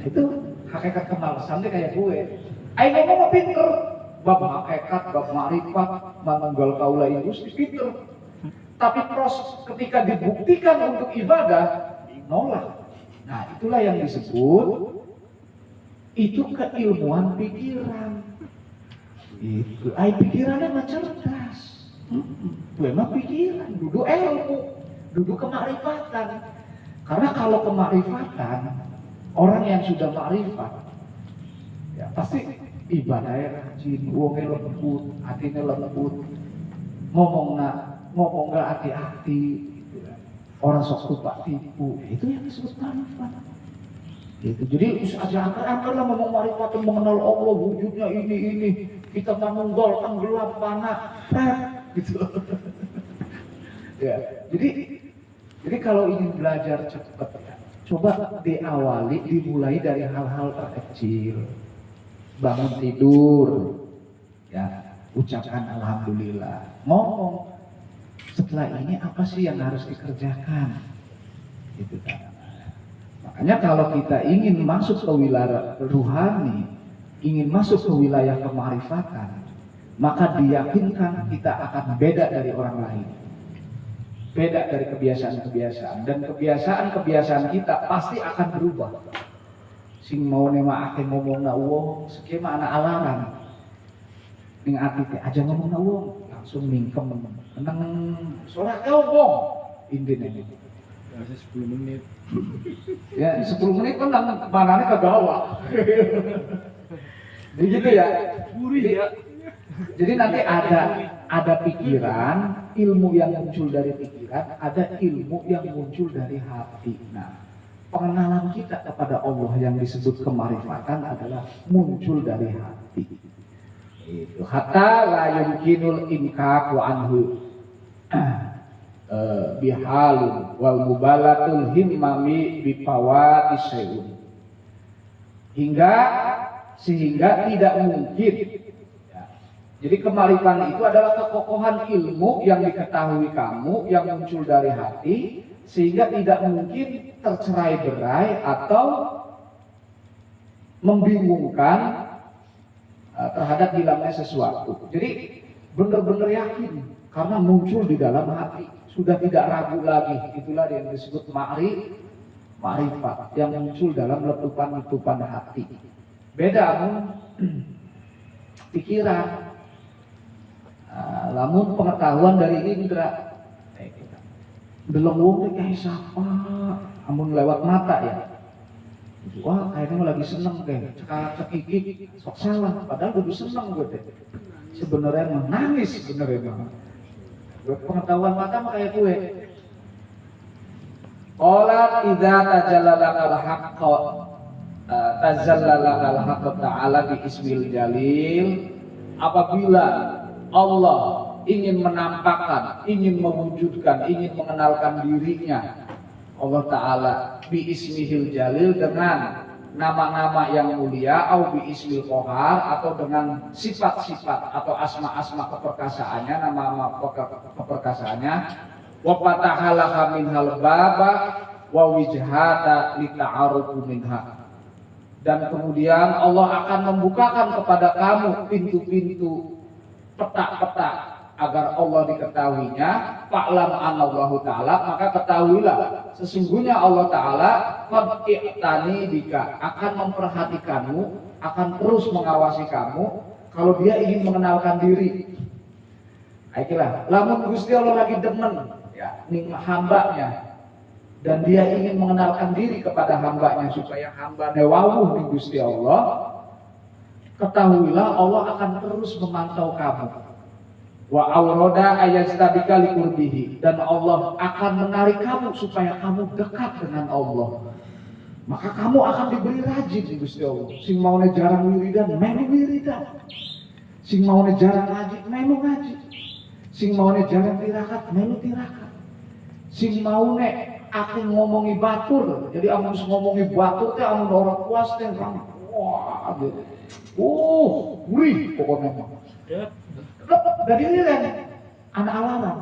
Itu hakikat kemalasan dia kayak gue. Ayo ngomong pinter, bab hakikat, bab ma'rifat, manunggal kaula industri pinter. Tapi proses ketika dibuktikan untuk ibadah, nolak. Nah itulah yang disebut itu keilmuan pikiran. Itu, pikirannya mah cerdas. Gue mah pikiran, duduk ilmu, duduk kemakrifatan. Karena kalau kemakrifatan, orang yang sudah makrifat, ya pasti ibadahnya rajin, uangnya lembut, hatinya lembut, ngomong nggak hati-hati, gitu ya. Orang sok lupa tipu, itu yang disebut makrifat. Gitu. Jadi aja akar-akar lah ngomong makrifat, mengenal Allah, wujudnya ini, kita manunggal, tenggelam, panah, gitu. Ya, jadi kalau ingin belajar cepat, ya, coba dimulai dari hal-hal terkecil. Bangun tidur, ya, ucapkan alhamdulillah. Ngomong, setelah ini apa sih yang harus dikerjakan? Gitu kan. Makanya kalau kita ingin masuk ke wilayah ruhani, ingin masuk ke wilayah kemarifatan, maka diyakinkan kita akan beda dari orang lain. Beda dari kebiasaan-kebiasaan. Dan kebiasaan-kebiasaan kita pasti akan berubah. Sing mau nema ake ngomong na uang, skema anak alarm. Ning ati teh aja ngomong na uang, langsung mingkem. Menang suara ngomong. Indine ini. Masih 10 menit. Ya 10 menit kan manane ke bawah. Jadi gitu ya. Jadi nanti ada pikiran, ilmu yang muncul dari pikiran, ada ilmu yang muncul dari hati. Nah, pengenalan kita kepada Allah yang disebut kemarifatan adalah muncul dari hati. Itu hatta la yumkinul imkaku anhu bihalun wal mubalatul himmami bipawati syai'un. Sehingga tidak mungkin. Jadi kemarifan itu adalah kekokohan ilmu yang diketahui kamu yang muncul dari hati, sehingga tidak mungkin tercerai-berai atau membingungkan terhadap hilangnya sesuatu. Jadi benar-benar yakin karena muncul di dalam hati, sudah tidak ragu lagi. Itulah yang disebut ma'rifat yang muncul dalam letupan-letupan hati. Beda pikiran. Lamun pengetahuan dari indra, belum wong kayak siapa, amun lewat mata ya. Wah kayaknya lagi seneng kayak cekik sok salah, padahal udah seneng gue deh. Sebenarnya nangis sebenarnya. Pengetahuan mata mah kayak gue. Qalat idza tajallalakal haqqa tajallalakal haqqa ta'ala bi ismil jalil. Apabila Allah ingin menampakkan, ingin mewujudkan, ingin mengenalkan dirinya, Allah Ta'ala bi ismihil jalil dengan nama-nama yang mulia, au bi ismil qahar, atau dengan sifat-sifat atau asma-asma keperkasaannya, nama-nama keperkasaannya, wa fatahalaka minhal baba wa wijhata lita'arufu minha. Dan kemudian Allah akan membukakan kepada kamu pintu-pintu, peta-peta agar Allah diketahuinya. Fa'lam anallahu ta'ala, maka ketahuilah sesungguhnya Allah Ta'ala qad i'tani bika, akan memperhatikanmu, akan terus mengawasi kamu kalau dia ingin mengenalkan diri. Ayolah, lamun Gusti Allah lagi demen ya ning hambanya, dan dia ingin mengenalkan diri kepada hambanya supaya hambanya wawuh ning Gusti Allah, ketahuilah Allah akan terus memantau kamu. Wa awroda ayastabika liqurbihi, dan Allah akan menarik kamu supaya kamu dekat dengan Allah. Maka kamu akan diberi rajin di Gusti Allah. Sing maune jarang wiridan, melu wiridan. Sing maune jarang ngaji, melu ngaji. Sing maune jarang tirakat, melu tirakat. Sing maune aku ngomongi batur, jadi amun ngomongi batur teh amun orang puas teh wah gitu. Gurih pokoknya mah. Dari ini kan anak alarm.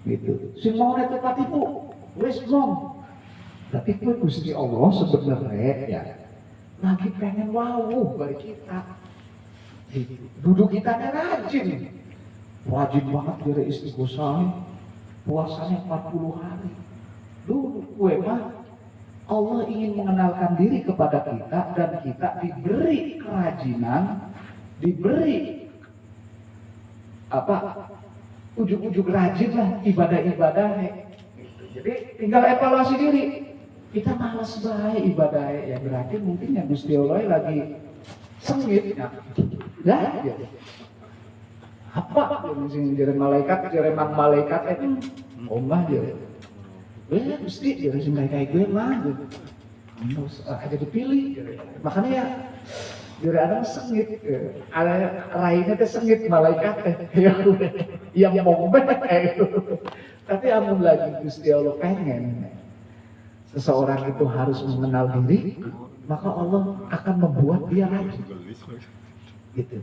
Gitu. Sing maune tepat ibu, wis mong. Tapi kue Gusti Allah sebenarnya ya lagi pengen wawuh bagi kita. Duduk kita rajin banget dari istighosah, puasanya 40 hari. Dulu kue mah Allah ingin mengenalkan diri kepada kita dan kita diberi kerajinan, diberi ujuk-ujuk rajin lah ibadah-ibadahnya. Jadi tinggal evaluasi diri. Kita malas baik ibadahnya, ya berarti mungkin yang Gusti Allah lagi sengit ya. Ya. Apa yang jadi malaikat, jadi mang malaikat itu omah dia. Ya Gusti jadi sing kayak gue mah. Terus aja dipilih. Makanya ya jadi ada sengit, ada raihnya teh sengit malaikat teh. Yang mau tapi amun lagi Gusti Allah pengen seseorang itu harus mengenal diri, maka Allah akan membuat dia lagi. Gitu.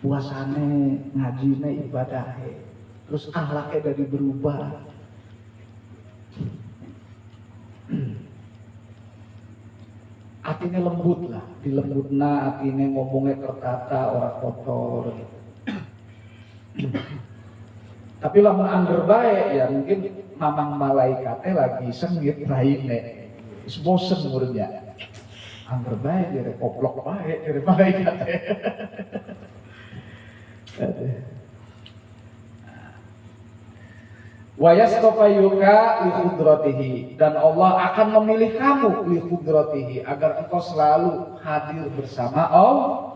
Puasane, ngajine, ibadahnya, terus akhlaknya dari berubah. Artinya lembut lah, dilembutna, artinya ngomongnya tertata, orang kotor. Tapi lamun angger bae ya mungkin mamang malaikatnya lagi sengit raine. Wis bosen muridnya. Angger bae dire koplok bae dire malaikatnya. Wa yastafayuka li khudratihi, dan Allah akan memilih kamu li khudratihi agar engkau selalu hadir bersama Allah.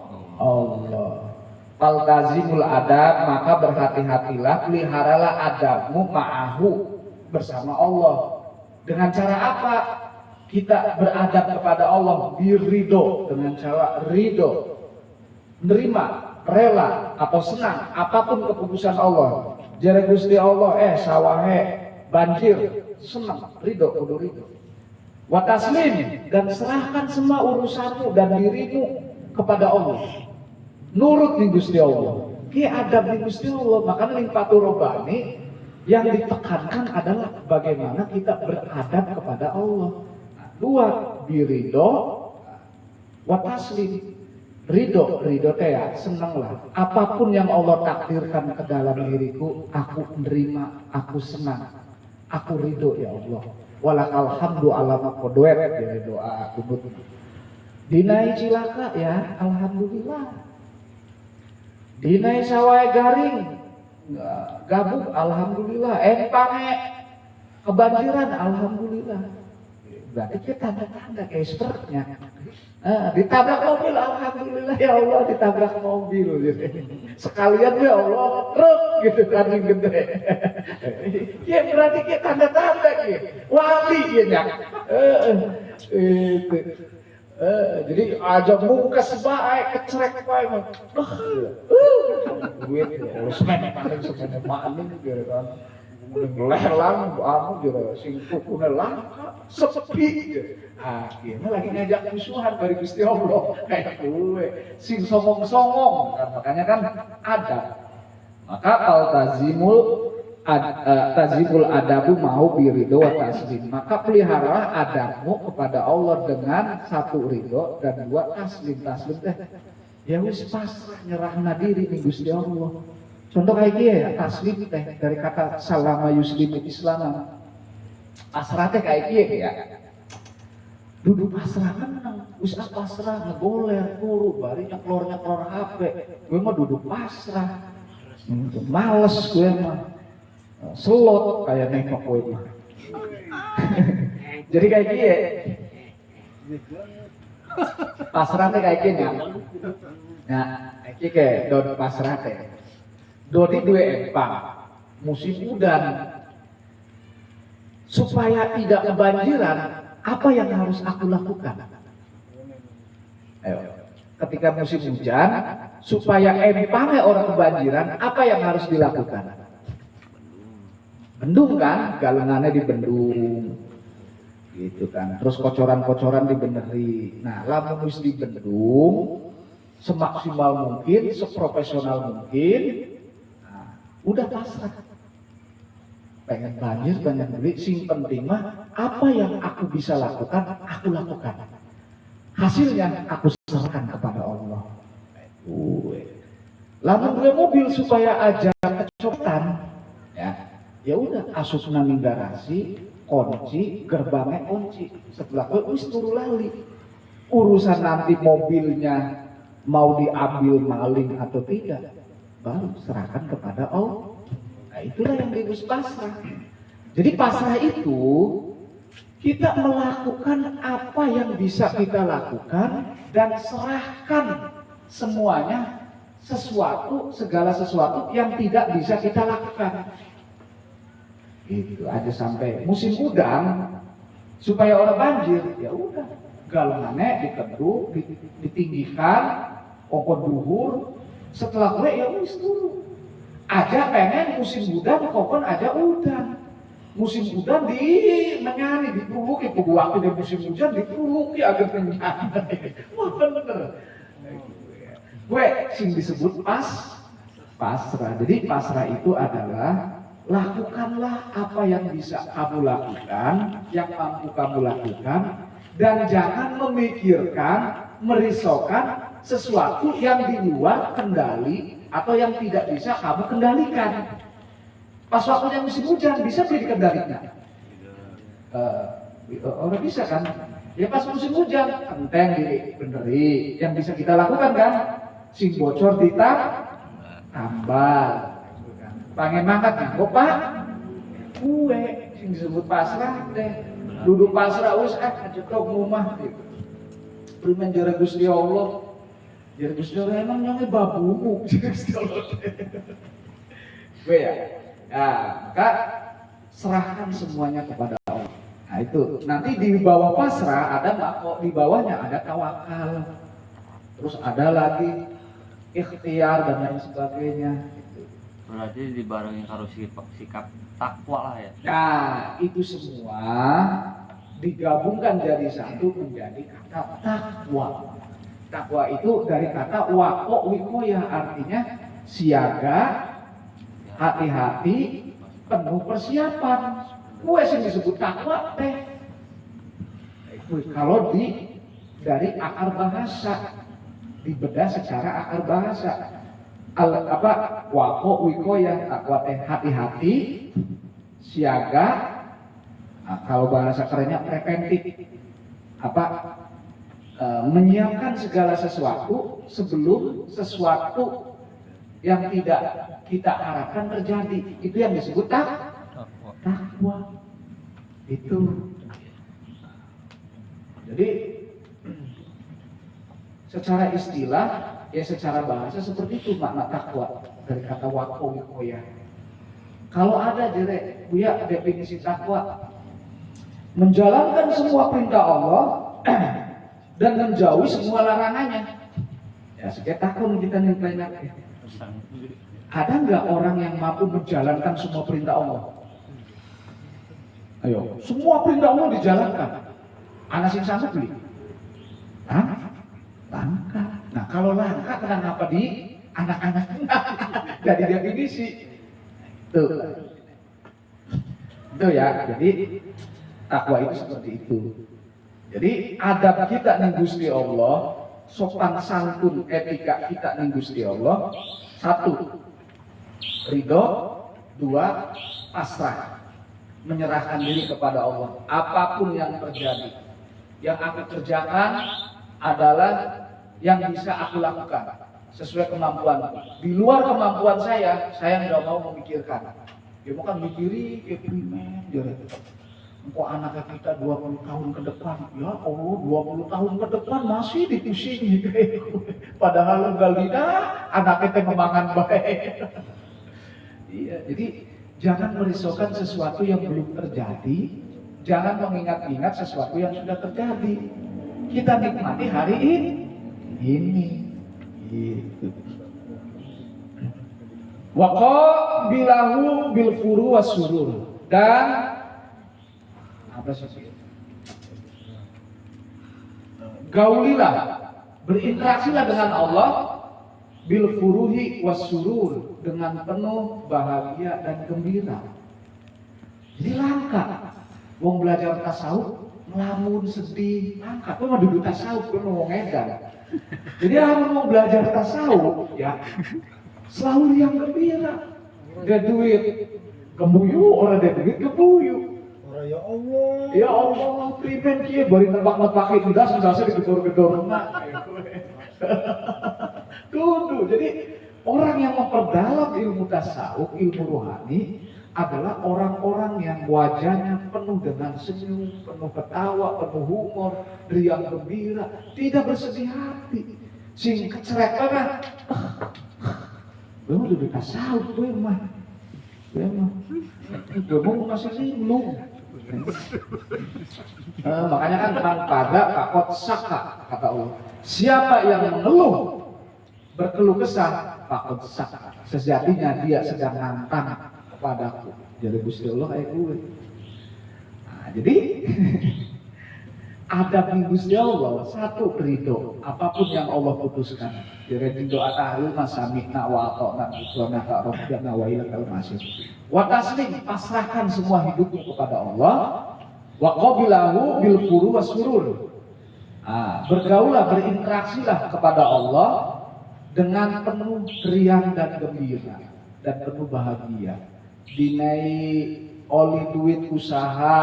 Faltazimul adab, maka berhati-hatilah, peliharalah adabmu ma'ahu, bersama Allah. Dengan cara apa? Kita beradab kepada Allah, biridho, dengan cara ridho, menerima, rela atau senang apapun keputusan Allah. Jare Gusti Allah sawahe banjir, senang, ridho, kudu ridho. Wa taslim, dan serahkan semua urusanmu dan dirimu kepada Allah. Nurut di Gusti Allah, adab di Gusti Allah. Makanya limpatul robani yang ditekankan adalah bagaimana kita beradab kepada Allah. Dua, biridho, wataslim. Ridho teh ya, senanglah. Apapun yang Allah takdirkan ke dalam diriku, aku menerima, aku senang, aku ridho ya Allah. Walakal hamdu ala ma qadwat, ya doa aku butuh. Dinai cilaka ya, alhamdulillah. Dinai sawai garing, gabung, alhamdulillah. Empange kebanjiran, alhamdulillah. Berarti kita tanda-tanda kayak sepertinya. Ditabrak mobil, alhamdulillah ya Allah, ditabrak mobil. Gitu. Sekalian ya Allah, truk gitu kan gede. Ya berarti kita tanda-tanda gitu. Wali ya. Jadi aja muka sebaik kecerek baik duit semen paling gitu kan lelang anu gitu singkukune langka sepi akhirnya lagi ngajak musuhan dari Gusti Allah gue sing songong-songong kan makanya kan ada maka tazimul adabu mau biridho wa taslim, maka peliharalah adabmu kepada Allah dengan satu ridho dan dua taslim. Taslim teh ya wis pasrah nyerahna diri ning Gusti Allah. Contoh kayak gini ya, taslim teh dari kata salama yuslimit islam. Pasrah teh kayak gini ya. Duduk pasrah menang, wis pasrah ngegoler turu bari nyeklor HP. Gue mah duduk pasrah. Males gue mah. Selot kayak nengok gue mah. Jadi kayak gini pasrah teh kayak gini ya. Nah, iki kayak dod pasrah teh. Dodi dua empang musim udan. Supaya tidak kebanjiran, apa yang harus aku lakukan? Ayo. ketika musim hujan, supaya empangnya orang kebanjiran, apa yang harus dilakukan? Bendung kan, galengannya dibendung, gitu kan. Terus kocoran-kocoran dibeneri. Nah, lamun wis dibendung, semaksimal mungkin, seprofesional mungkin, nah, udah pasrah. Pengen banjir, pengen beli, sing penting mah apa yang aku bisa lakukan, aku lakukan. Hasilnya aku serahkan kepada Allah. Lamun gue mobil supaya aja kecopetan, ya udah asupna ning garasi, kunci, gerbangnya kunci. Setelah gue wis turu lali. Urusan nanti mobilnya mau diambil maling atau tidak, baru serahkan kepada Allah. Nah, itulah yang disebut pasrah. Jadi pasrah itu kita melakukan apa yang bisa kita lakukan dan serahkan semuanya, segala sesuatu yang tidak bisa kita lakukan. Itu aja sampai musim udan supaya orang banjir, ya udah galengannya dikeduk, ditinggikan, kokon duhur, setelah gue ya wis dulu. Aja pengen musim udan, kokon aja udan. Musim hujan menyani, dituluki, kudu waktu di musim hujan dituluki agar menyani. Wah bener. Gue sing disebut pasrah. Jadi pasrah itu adalah lakukanlah apa yang bisa kamu lakukan, yang mampu kamu lakukan, dan jangan memikirkan, merisaukan sesuatu yang di luar kendali atau yang tidak bisa kamu kendalikan. Pas waktunya musim hujan bisa beli dikendalikan? Orang bisa kan? Ya pas musim hujan, kenteng dibenderi. Yang bisa kita lakukan kan? Sing bocor tambal. Pengen mangkat nyangkut pak? Kue, sing disebut pasrah deh. Duduk pasrah, wis cetok rumah. Primen jare Gusti Allah. Jare Gusti Allah emang nyonge babumu. Gusti Allah. Gue ya. Nah, maka serahkan semuanya kepada Allah. Nah itu, nanti di bawah pasrah ada kok di bawahnya ada tawakal. Terus ada lagi ikhtiar dan lain sebagainya. Gitu. Berarti dibarengi harus sikap takwa lah ya. Nah, itu semua digabungkan jadi satu menjadi kata takwa. Takwa itu dari kata wako wikoya, artinya siaga, hati-hati, penuh persiapan. Gue sih disebut takwa teh. Kalau dari akar bahasa, dibedah secara akar bahasa. Wako wikoya, takwa teh hati-hati, siaga. Nah, kalau bahasa kerennya preventif. Menyiapkan segala sesuatu sebelum sesuatu yang tidak kita harapkan terjadi. Itu yang disebut takwa. Itu. Jadi secara istilah, ya secara bahasa seperti itu makna takwa dari kata wako wikoya. Kalau ada Buya definisi takwa, menjalankan semua perintah Allah dan menjauhi semua larangannya. Ya sekitar takwa kita nilainya. Ada nggak orang yang mampu menjalankan semua perintah Allah? Ayo, semua perintah Allah dijalankan. Anak sing sanggup beli? Langka. Nah kalau langka kenapa di anak-anak dari definisi? Itu ya. Jadi takwa itu seperti itu. Jadi adab kita ning Gusti Allah, sopan santun etika kita ning Gusti Allah, 1, ridho, 2, pasrah, menyerahkan diri kepada Allah. Apapun yang terjadi, yang aku kerjakan adalah yang bisa aku lakukan sesuai kemampuan. Di luar kemampuan saya nggak mau memikirkan. Ya bukan mikiri kayak primen, kok anaknya kita 20 tahun ke depan, ya Allah 20 tahun ke depan masih dipusingi kayak padahal enggak lihat anaknya teh memangan baik. Iya, jadi jangan merisaukan sesuatu yang belum terjadi, jangan mengingat-ingat sesuatu yang sudah terjadi. Kita nikmati hari ini gitu. Wa qabilahu bil furu wasurur, dan apa sih? Gaulilah, berinteraksilah dengan Allah bil furuhi wasurur, dengan penuh bahagia dan gembira. Jadi langka wong belajar tasawuf ngelamun sedih, langka. Kau mah duduk tasawuf, kau mau ngedan. Jadi harus mau belajar tasawuf ya selalu yang gembira. Ada duit gembuyu, orang ada duit gembuyu. Ya Allah. Ya Allah, priben kieu bari nebak-nebak udah sendasnya digedor-gedor nak. Kudu. Jadi orang yang memperdalam ilmu tasawuf, ilmu rohani adalah orang-orang yang wajahnya penuh dengan senyum, penuh ketawa, penuh humor, riang gembira, tidak bersedih hati. Sing kecerek banget. Gue udah tasawuf, gue mah. Gue mau masih linglung. Makanya kan man pada kakot saka, kata Allah. Siapa yang mengeluh, berkeluh kesah, kakot saka, sejatinya dia sedang nantang kepadaku. Jadi Gusti Allah kayak gue. Nah, jadi adab Gusti Allah satu, ridho apapun yang Allah putuskan. Jadi doa tahlil masamikna wa ata'na wa na'rafna wa ilakal masih. Wa taslim, pasrahkan semua hidupmu kepada Allah. Wa qabilahu bil furu wasurur. Bergaulah, berinteraksilah kepada Allah dengan penuh riang dan gembira dan penuh bahagia. Dinai oleh duit usaha,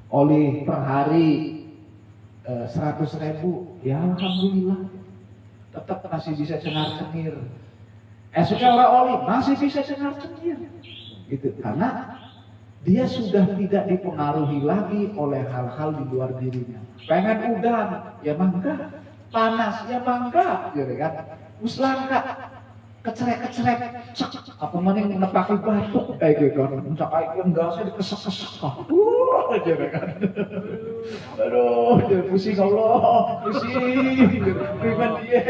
oleh per hari 100.000, ya alhamdulillah tetap masih bisa cengar-cengir. Esoknya orang oli masih bisa cengar-cengir, gitu. Karena dia sudah tidak dipengaruhi lagi oleh hal-hal di luar dirinya. Pengen udan, ya mangga. Panas, ya mangga, gitu kan. Muslangka, kecerek-kecerek, cak, apa maning nepaki batuk kayak gitu kan. Cak kayak endasnya dikesek-kesek, gitu kan. Aduh, jadi pusing Allah, pusing, priman dia.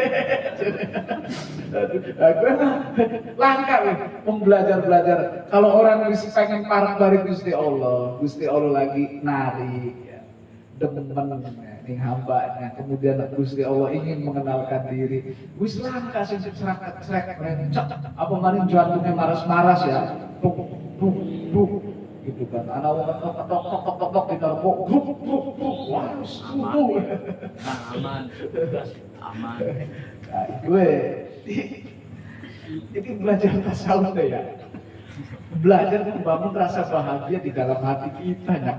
Gue langka nih, mau belajar. Kalau orang mesti pengen parah bari Gusti Allah lagi nari, ya, demen nih hambanya. Kemudian Gusti Allah ingin mengenalkan diri. Gus langka sih serak mencak, apa maning jantungnya maras-maras ya, buk. Gitu kan, anak orang tok di narko, bruk, wah, aman. Nah, gue, ini belajar tasawuf deh ya, belajar membangun rasa bahagia di dalam hati kita ya.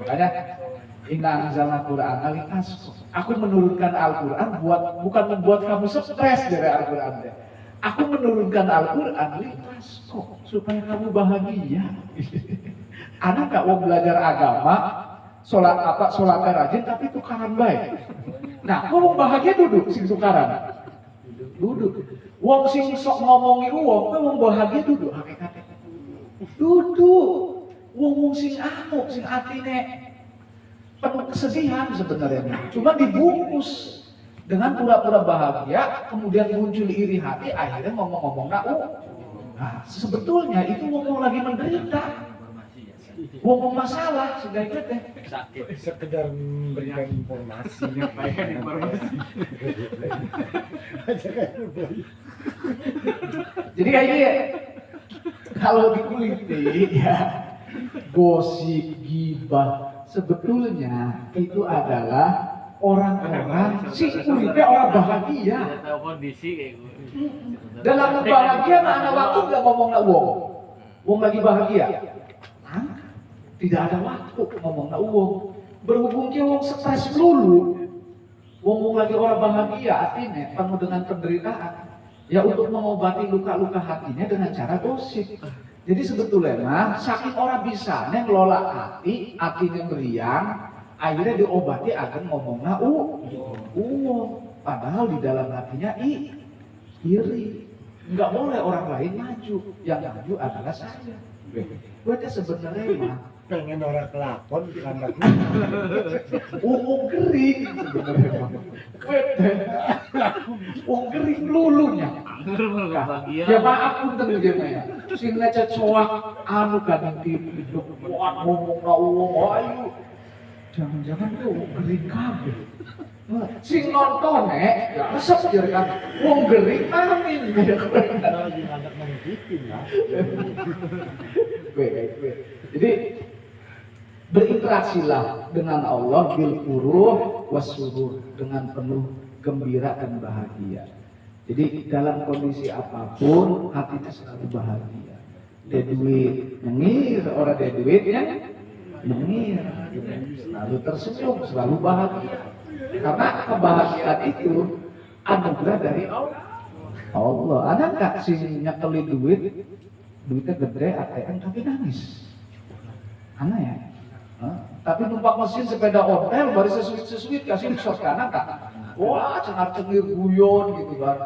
Makanya, inna anzalna Qur'an alitas. Aku menurunkan Al-Quran bukan membuat kamu stres dari Al-Quran deh. Aku menurunkan Al-Quran litas kok supaya kamu bahagia. Anak gak mau belajar agama, sholatnya rajin tapi tukaran baik. Nah, ngomong bahagia duduk sing tukaran. Duduk. Wong sing sok ngomongi wong bahagia duduk hakikatnya. Duduk. Wong sing atine penuh kesedihan sebenarnya. Cuma dibungkus dengan pura-pura bahagia, kemudian muncul iri hati, akhirnya ngomong-ngomong nah, sebetulnya itu ngomong lagi menderita. Ngomong masalah, sebaiknya teh sakit. Sekedar memberikan informasi. Menyampaikan informasi. Jadi kayaknya ya, kalau dikuliti ya, gosip, gibah, sebetulnya itu adalah orang-orang si kulitnya orang bahagia. Tidak tahu kondisi kayak gue. Dalam bahagia anak waktu nggak ngomong wong lagi bahagia. Tidak ada waktu ngomong uang. Berhubung dia wong stres dulu. Wong lagi orang bahagia hatinya penuh dengan penderitaan. Ya untuk mengobati luka-luka hatinya dengan cara gosip. Jadi sebetulnya saking orang bisa ngelola hatinya meriang, akhirnya diobati agar ngomongnya uang. Padahal di dalam hatinya iri. Enggak boleh orang lain maju. Yang maju adalah saya. Gue sebenarnya mah pengen orang kelakon lambat. Gering sebenarnya. Gering lulunya. Ya maaf punten dia mah ya. Sing ngecet soak anu kadang hidup kuat ngomong ka wong ayo. Jangan-jangan tuh gering kabeh. Sing nonton ya resep jer kan. Wong gering amin. Lagi anak mengikuti lah. Jadi berinteraksilah dengan Allah bil furuh wasurur, dengan penuh gembira dan bahagia. Jadi dalam kondisi apapun hatinya selalu bahagia. Dia duit nyengir, orang dia duitnya nyengir, selalu tersenyum, selalu bahagia. Karena kebahagiaan itu anugerah dari Allah. Ada nggak sih nyekeli duitnya gede ATM tapi nangis? Ana ya. Tapi numpak mesin sepeda ontel baru sesuit kasih shot kanan kak. Wah cengar-cengir guyon gitu kan.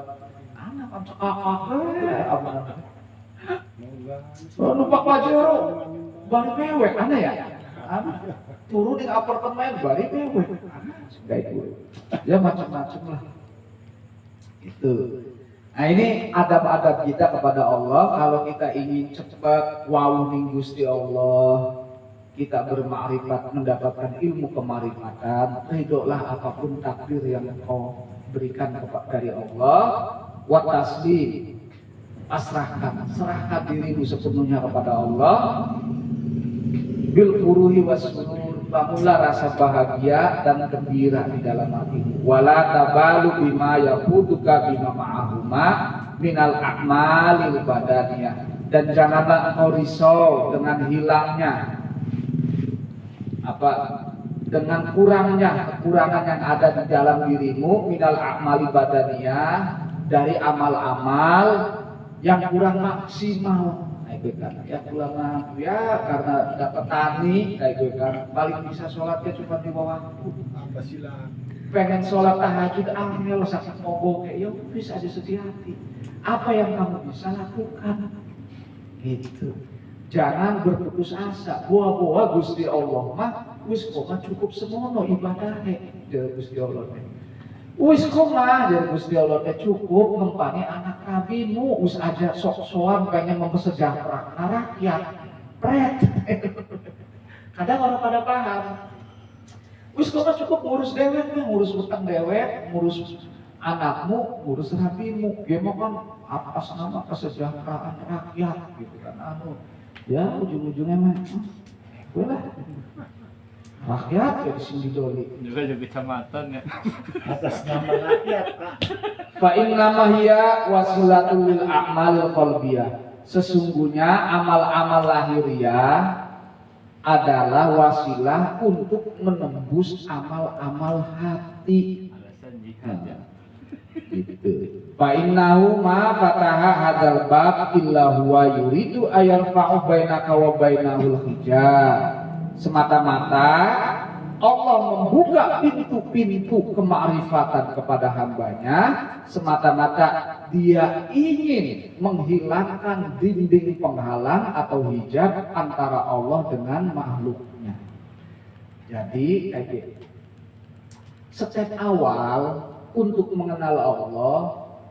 Anak kan cekakak numpak Pajero baru pewek ana ya. Turun di apartemen baru pewek. Sudah itu. Ya macam-macam lah. Itu. Nah ini adab-adab kita kepada Allah. Kalau kita ingin cepat wow ning Gusti Allah, kita bermakrifat, mendapatkan ilmu kemarifatan, ridholah apapun takdir yang engkau berikan dari Allah. Wa taslim, serahkan dirimu sepenuhnya kepada Allah. Bil furuhi wasurur, bangunlah rasa bahagia dan gembira di dalam hatimu. Wala tabalu bima yafuduka bima ma'ahuma minal a'malil badaniyah, dan janganlah engkau risau dengan hilangnya dengan kekurangan yang ada di dalam dirimu minal a'mali badaniyah, dari amal-amal yang kurang maksimal. Ya kurang mampu ya karena dapat tani kan paling bisa sholatnya cuma di bawah waktu. Apa silang? Pengen sholat tahajud angel sakit mogok ya bisa disediakan hati. Apa yang kamu bisa lakukan? Gitu. Jangan berputus asa. Buah-buah Gusti Allah mah wis koma cukup semono ibadahnya dari Gusti Allah. Wis koma dari Gusti Allah cukup ngempani anak kabimu, wis aja sok-sokan pengen mempersejahterakan rakyat. Pret. Kadang orang pada paham. Wis koma cukup ngurus dewek, ngurus utang dewek, ngurus anakmu, ngurus rabimu. Dia mau kan atas nama kesejahteraan rakyat gitu kan ya ujung-ujungnya mah boleh rakyat jadi sini doli juga kecamatan ya Atas nama rakyat, Pak. fa inna ma hiya wasilatul lil a'malil qalbiyah, sesungguhnya amal-amal lahiriah adalah wasilah untuk menembus amal-amal hati. alasan jihad ya Gitu. Fa innahu ma fataha hadzal bab illa huwa yuridu ayarfa'u bainaka wa bainahul hijab. Semata-mata Allah membuka pintu-pintu kemakrifatan kepada hambanya, semata-mata Dia ingin menghilangkan dinding penghalang atau hijab antara Allah dengan makhluknya. Jadi kayak gitu. Step awal untuk mengenal Allah,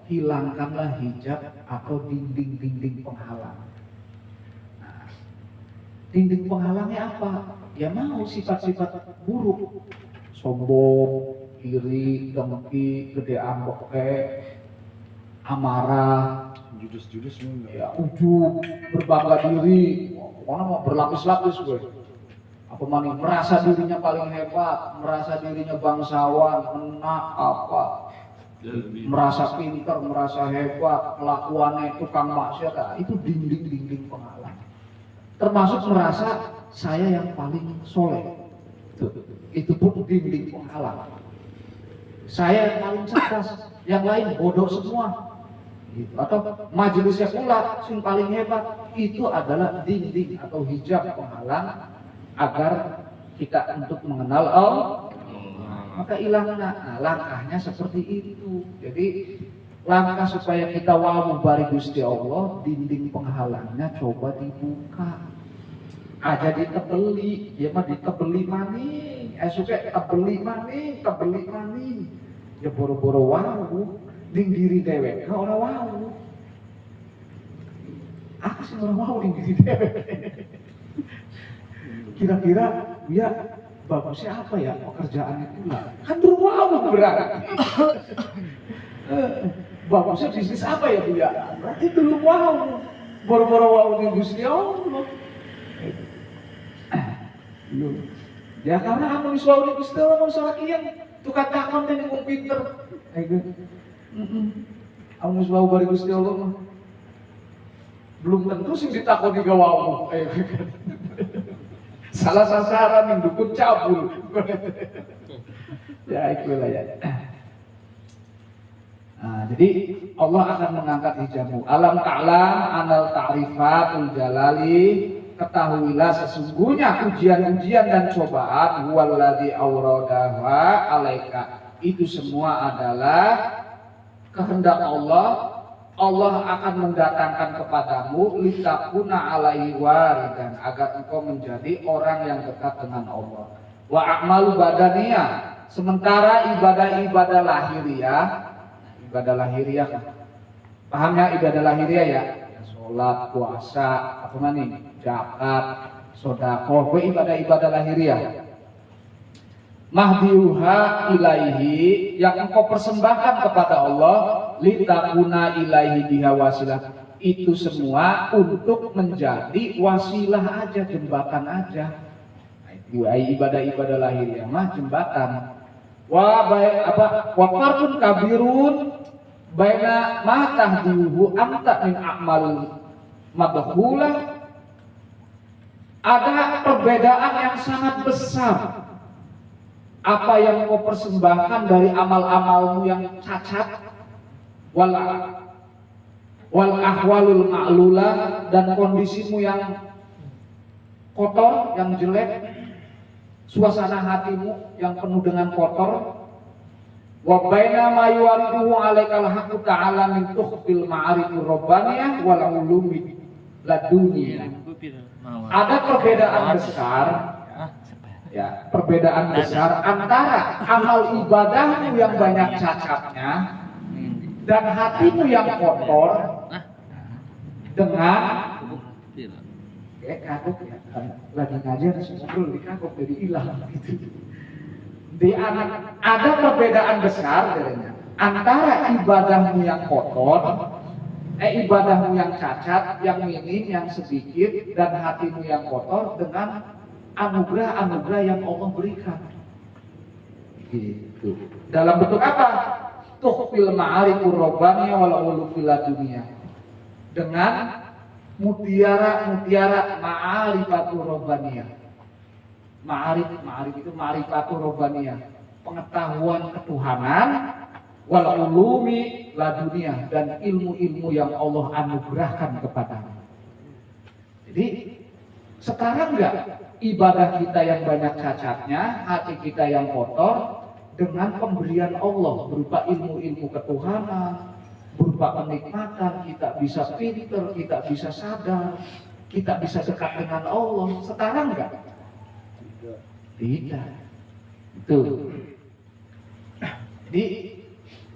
hilangkanlah hijab atau dinding-dinding penghalang. Nah, dinding penghalangnya apa? Ya mau sifat-sifat buruk, sombong, iri, dengki, gedean boke, amarah, Judus-judus enggak. ya ujub, berbangga diri, mana mau berlapis-lapis gue. Apa maning merasa dirinya paling hebat, merasa dirinya bangsawan, enak apa, merasa pintar, merasa hebat, kelakuannya tukang maksiat, itu dinding-dinding penghalang. Termasuk merasa saya yang paling soleh, itu pun dinding penghalang. Saya yang paling cerdas, yang lain bodoh semua. Gitu. Atau majelisnya pula yang paling hebat, itu adalah dinding atau hijab penghalang agar kita untuk mengenal Allah, maka hilanglah. Nah, langkahnya seperti itu. Jadi langkah supaya kita wawu bari Gusti Allah, dinding penghalangnya coba dibuka. aja ditebeli, dia mah ditebeli maning, suka tebeli maning, ya boro-boro wau, ding diri dewek, nah orang wau, apa sih orang wau ding diri dewek? Kira-kira dia bagusnya apa ya pekerjaannya pula? Kan wau berarti. Bagusnya bisnis apa ya dia? Berarti dulu wau, boro-boro wau di Gusti Allah. Ya karena amun wau di Gusti Allah mau salah kian, tukang takon teh ngomong pinter. Amun wau bari Gusti Allah mah belum tentu sing ditakoni ke wau. Salah sasaran yang dukun cabul. Ya itulah ya. Nah, jadi Allah akan mengangkat hijamu. Alam ta'lam anal ta'rifatul jalali, ketahuilah sesungguhnya ujian-ujian dan cobaan huwallazi auradaha alaika. Itu semua adalah kehendak Allah. Allah akan mendatangkan kepadamu litakuna alaihi waridan, agar engkau menjadi orang yang dekat dengan Allah. Wa a'malu badaniyah, sementara ibadah-ibadah lahiriah, pahamnya ibadah lahiriah ya, sholat, puasa, apa namanya, zakat, sedekah, ibadah-ibadah lahiriah. Mahdiuha ilaihi, yang engkau persembahkan kepada Allah, litakuna ilaihi biha wasilah, itu semua untuk menjadi wasilah aja, jembatan aja. Ibadah-ibadah lahiriah mah jembatan. Wa fardun kabirun baina ma tahdihu anta min a'mal madkhulah. Ada perbedaan yang sangat besar apa yang kau persembahkan dari amal-amalmu yang cacat, wal ahwalul ma'lulah, dan kondisimu yang kotor, yang jelek, suasana hatimu yang penuh dengan kotor. Wa baina ma yuwariduhu alaikal haqqu ta'ala min tukhfil ma'arifir rabbaniyah wal ulumi laduniyah. Ada perbedaan besar, ya, perbedaan besar antara amal ibadahmu yang banyak cacatnya dan hatimu yang kotor dengan kagok ya, lagi ngajar ngobrol di kagok dari hilang gitu. Ada perbedaan besar antara ibadahmu yang kotor, ibadahmu yang cacat, yang minim, yang sedikit, dan hatimu yang kotor dengan anugerah-anugerah yang Allah berikan. Gitu. Dalam bentuk apa? Tukhfil ma'arifur rabbaniyah wal ulufil laduniyah. Dengan mutiara ma'arifatur rabbaniyah. Ma'arif itu ma'rifatur rabbaniyah, pengetahuan ketuhanan, wal ulumi laduniyah, dan ilmu-ilmu yang Allah anugerahkan kepadamu. Jadi sekarang enggak ibadah kita yang banyak cacatnya, hati kita yang kotor, dengan pemberian Allah berupa ilmu-ilmu ketuhanan, berupa kenikmatan, kita bisa pinter, kita bisa sadar, kita bisa dekat dengan Allah. Sekarang enggak? Tidak. Itu. Jadi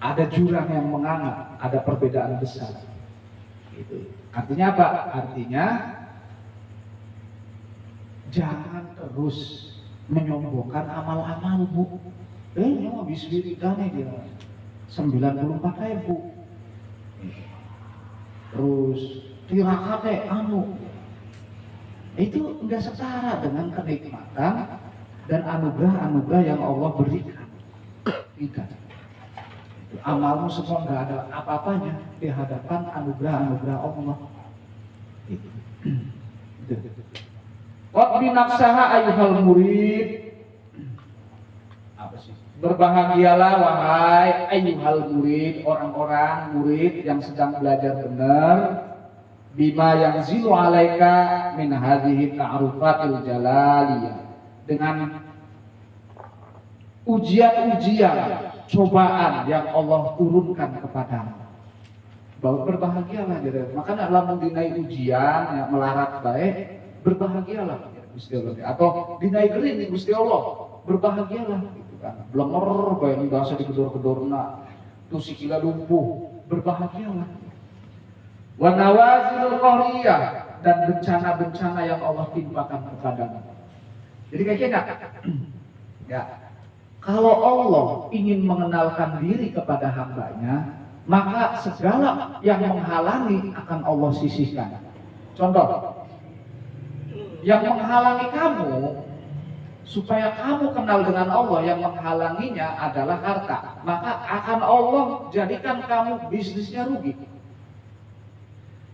ada jurang yang menganga, ada perbedaan besar. Gitu. Artinya apa? Artinya jangan terus menyombongkan amal-amalmu. Mau habis wiridannya dia 94.000. Terus tirakatnya itu enggak setara dengan kenikmatan dan anugerah-anugerah yang Allah berikan. Tidak. Amalmu semua enggak ada apa-apanya di hadapan anugerah-anugerah Allah. Itu. Qad binafsaha ayyuhal murid. Apa sih? Berbahagialah wahai ayyuhal murid, orang-orang murid yang sedang belajar benar, bima yang zilu alaika min hadhihi ta'rufatil jalaliyah, dengan ujian-ujian, cobaan yang Allah turunkan kepadamu. Bahwa berbahagialah gitu. Makanya dalam dinai ujian yang melarat baik, berbahagialah Gusti Allah. Atau dinaigerin nih Gusti Allah, berbahagialah gitu kan. Blenger bae bahasa digedor-gedorna, tuh sikila lumpuh, berbahagialah. Wa nawazilul qahriyah, dan bencana-bencana yang Allah timpakan kepadamu. Jadi kayak gini, ya, kalau Allah ingin mengenalkan diri kepada hambanya, maka segala yang menghalangi akan Allah sisihkan. Contoh, yang menghalangi kamu supaya kamu kenal dengan Allah, yang menghalanginya adalah harta, maka akan Allah jadikan kamu bisnisnya rugi.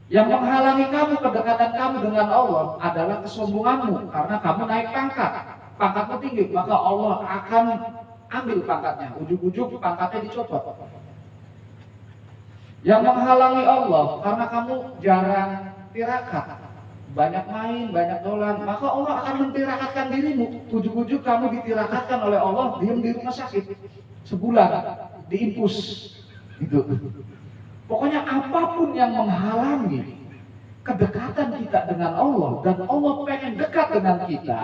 Yang menghalangi kamu kedekatan kamu dengan Allah adalah kesombonganmu, karena kamu naik pangkat, pangkatmu tinggi, maka Allah akan ambil pangkatnya, ujung-ujung pangkatnya dicopot. Yang menghalangi Allah karena kamu jarang tirakat, banyak main, banyak dolan, maka Allah akan mentirakatkan dirimu, ujung-ujung kamu ditirakatkan oleh Allah, diam di rumah sakit sebulan, diinfus gitu. Pokoknya apapun yang menghalangi kedekatan kita dengan Allah dan Allah pengen dekat dengan kita,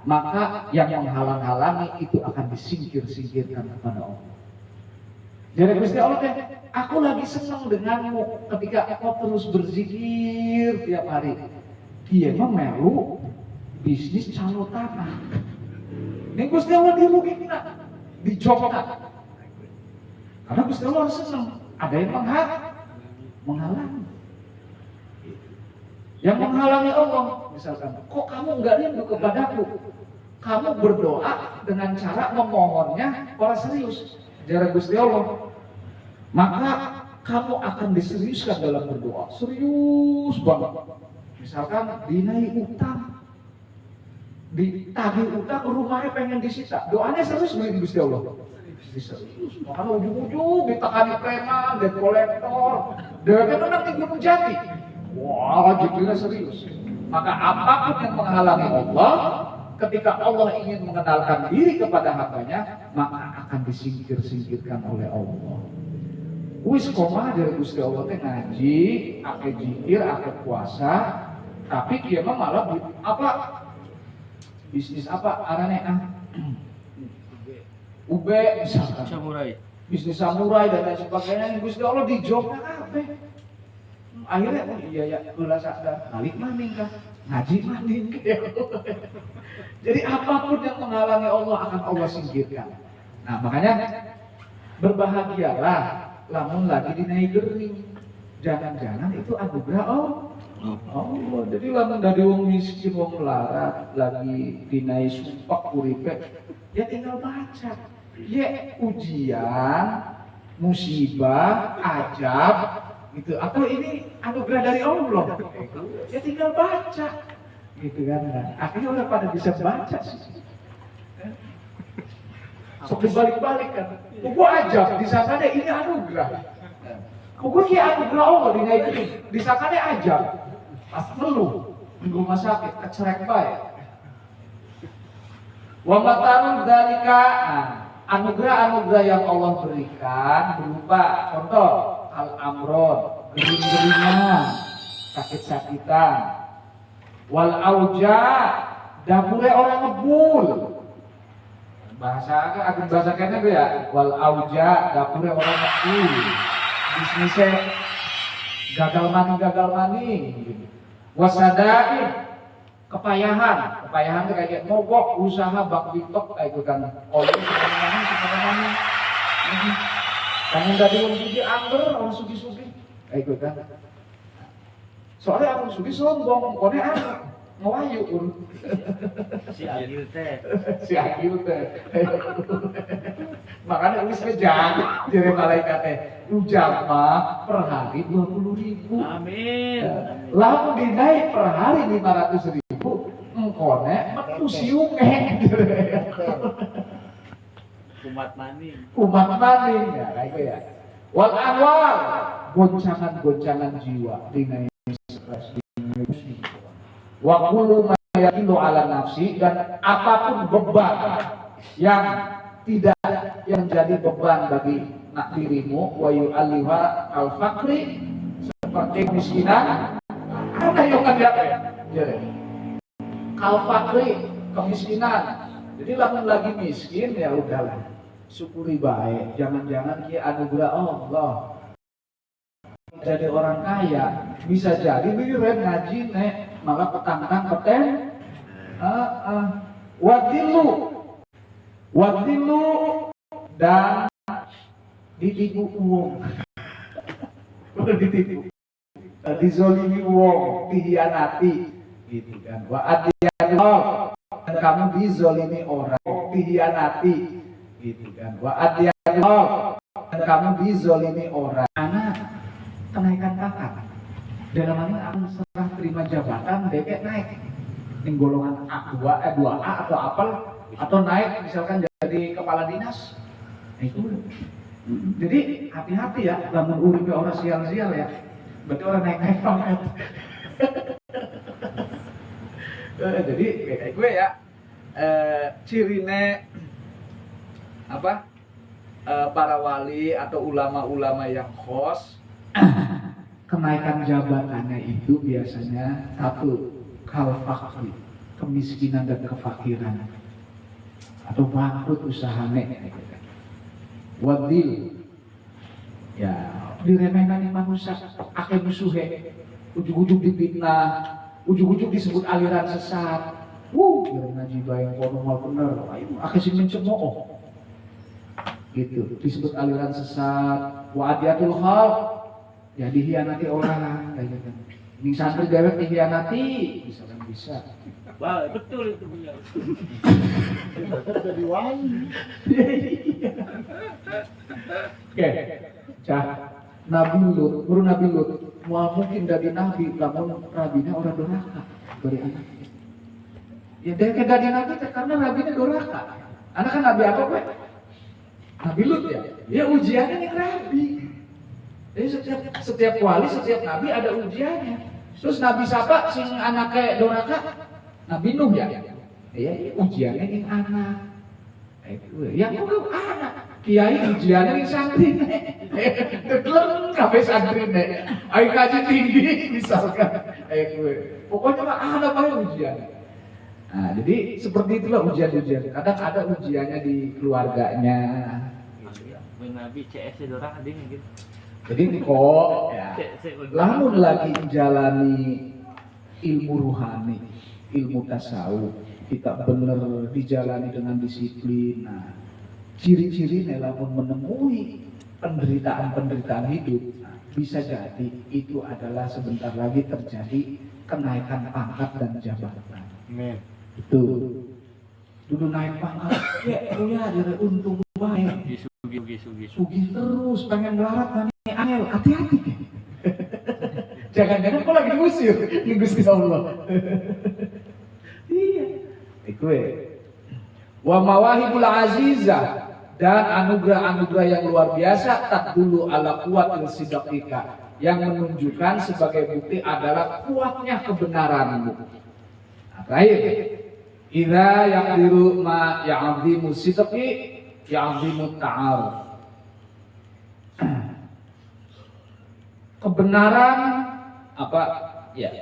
maka yang menghalang-halangi itu akan disingkir-singkirkan kepada Allah. Jadi Gusti Allah kan, aku lagi senang denganmu ketika engkau terus berzikir tiap hari. Dia mah melu bisnis calo tanah. Ini Gusti Allah dirugikan, dijokkan. Karena Gusti Allah senang. Ada yang menghalangi. Yang menghalangi Allah, misalkan, kok kamu nggak rindu kepadaku? Kamu berdoa dengan cara memohonnya orang serius, jarak Gusti Allah. Maka kamu akan diseriuskan dalam berdoa, serius banget. Misalkan dinai utang, ditagih utang, rumahnya pengen disita, doanya serius beli Gusti Allah. Serius, makanya ujung-ujung ditekani preman, debt kolektor, dia menang di Gunung Jati. Wah, jadinya serius. Maka apapun yang menghalangi Allah, ketika Allah ingin mengenalkan diri kepada hambanya, maka akan disingkir-singkirkan oleh Allah. Wis koma dari Gusti Allah teh ngaji, ake zikir, ake puasa, tapi dia mah malah apa? Bisnis apa? Arane ube misalkan, Samurai. bisnis samurai dan lain sebagainya, Gusti Allah dijawabnya kabeh. Akhirnya iya ya, heula sadar, balik maning kah? Ngaji maning. Jadi apapun yang menghalangi Allah akan Allah singkirkan. Nah, makanya berbahagialah lamun lagi dinai gering. Jangan-jangan itu anugerah Allah. Jadi lamun dari wong miskin, wong melarat, lagi dinai sumpah uripe, ya tinggal baca. Ya ujian, musibah, ajab, gitu. Atau ini anugerah dari Allah. Ya tinggal baca, gitu kan. Akhirnya udah pada bisa baca sih. Sok dibalik-balik kan. Buku ajab, disangkanya ini anugerah. Buku ini anugerah Allah disangkanya ajab. Pas ngeluh di rumah sakit, kecerek baik. Wa matarul dalika, anugerah-anugerah yang Allah berikan berupa contoh al-amrod, gering-geringan, sakit-sakitan, wal auja, dapure orang ngebul. Bahasa kayaknya gue ya, wal auja, dapure orang ngebul. Bisnisnya gagal maning. Wasadain, kepayahan itu kayak mogok usaha bak TikTok kayak itu kan. Sebenarnya kangen dari orang sugi angger, orang sugi kayak itu kan. Soalnya orang sugi sombong, kone ngawayu si Agil teh. Makanya wis kejang jadi malaikatnya ujang mah per hari 20.000. Amin. Lalu dinaik per hari 500.000, engkone metu siunge. Umat maning ya kayak gitu ya. Wal anwar, goncangan jiwa dinaik stres dinaik. Wa kullu ma yaqilu ala nafsi, dan apapun beban yang tidak yang jadi beban bagi dirimu, wa yu'alliha al-faqri, seperti kemiskinan, ada yang ada. Jadi Fakri, kemiskinan. Jadi lamun lagi miskin ya udahlah, syukuri baik. Jangan-jangan ki anugerah Allah. Jadi orang kaya bisa jadi biren ngaji nek malah petang-petang peten. Wadilu dan ditipu uang. Udah ditipu. Dizolimi uang, dihianati gitu kan. Wa adiyallah, dan kamu dizolimi orang, dihianati gitu kan. Wa adiyallah, dan kamu dizolimi orang. Anak kenaikan pangkat. Dalam hal ini aku setelah terima jabatan, DP naik. Ini golongan A2, 2A atau apa, atau naik misalkan jadi kepala dinas. Itu. Jadi hati-hati ya, namun uripe orang sial-sial ya. Berarti orang naik-naik pangkat. Jadi kayak gue ya, cirine apa? Para wali atau ulama-ulama yang khos kenaikan jabatannya itu biasanya satu, fakri, kemiskinan dan kefakiran, atau bangkrut usahanya. Wadil, ya diremehkan manusia, akeh musuhe, ujung-ujung dipitnah, ujung-ujung disebut aliran sesat. Biar ngaji bayang kono mal bener, akeh sing mencemooh. Gitu, disebut aliran sesat, wa'adiyatul khalq, ya dihianati orang, kayak gitu. Ini santri dewek dihianati, bisa. Wah, betul itu benar. Jadi wali. Oke, Nabi Lut, guru Nabi Lut, mungkin dari Nabi, namun Nabinya orang doraka dari anaknya. Ya dia kayak dari Nabi karena Nabinya doraka. Anak kan Nabi apa kok? Nabi Lut ya. Ya ujiannya nih Nabi. Jadi setiap wali, setiap Nabi ada ujiannya. Terus Nabi siapa sing anak kayak doraka? Nabi Nuh ya. Ya ujiannya nih anak. Yang itu anak. Kiai ujiannya nih santri. Tegeleng kabeh santri nek. Ayo kaji tinggi misalkan. Pokoknya ada apa ujian. Nah, jadi seperti itulah ujian-ujian. Kadang ada ujiannya di keluarganya. Nabi CS dorang ada gitu. Jadi ini kok ya, lamun lagi menjalani ilmu ruhani, ilmu tasawuf, kita benar dijalani dengan disiplin. Nah, ciri-cirinya lamun menemui penderitaan-penderitaan hidup, bisa jadi itu adalah sebentar lagi terjadi kenaikan pangkat dan jabatan. Amin. Itu dulu naik pangkat, ya dia untung baik. Sugi terus pengen melarat nanti angel, hati-hati. Jangan-jangan kok lagi diusir di Gusti Allah. Iya. Ikwe. Wa mawahibul azizah, dan anugerah-anugerah yang luar biasa tak dulu ala kuatil sidaqika, yang menunjukkan sebagai bukti adalah kuatnya kebenaranmu. Nah, terakhir, idza yaqdiru ma ya'zimu sidqi ya'zimu ta'aruf. Kebenaran apa? Ya.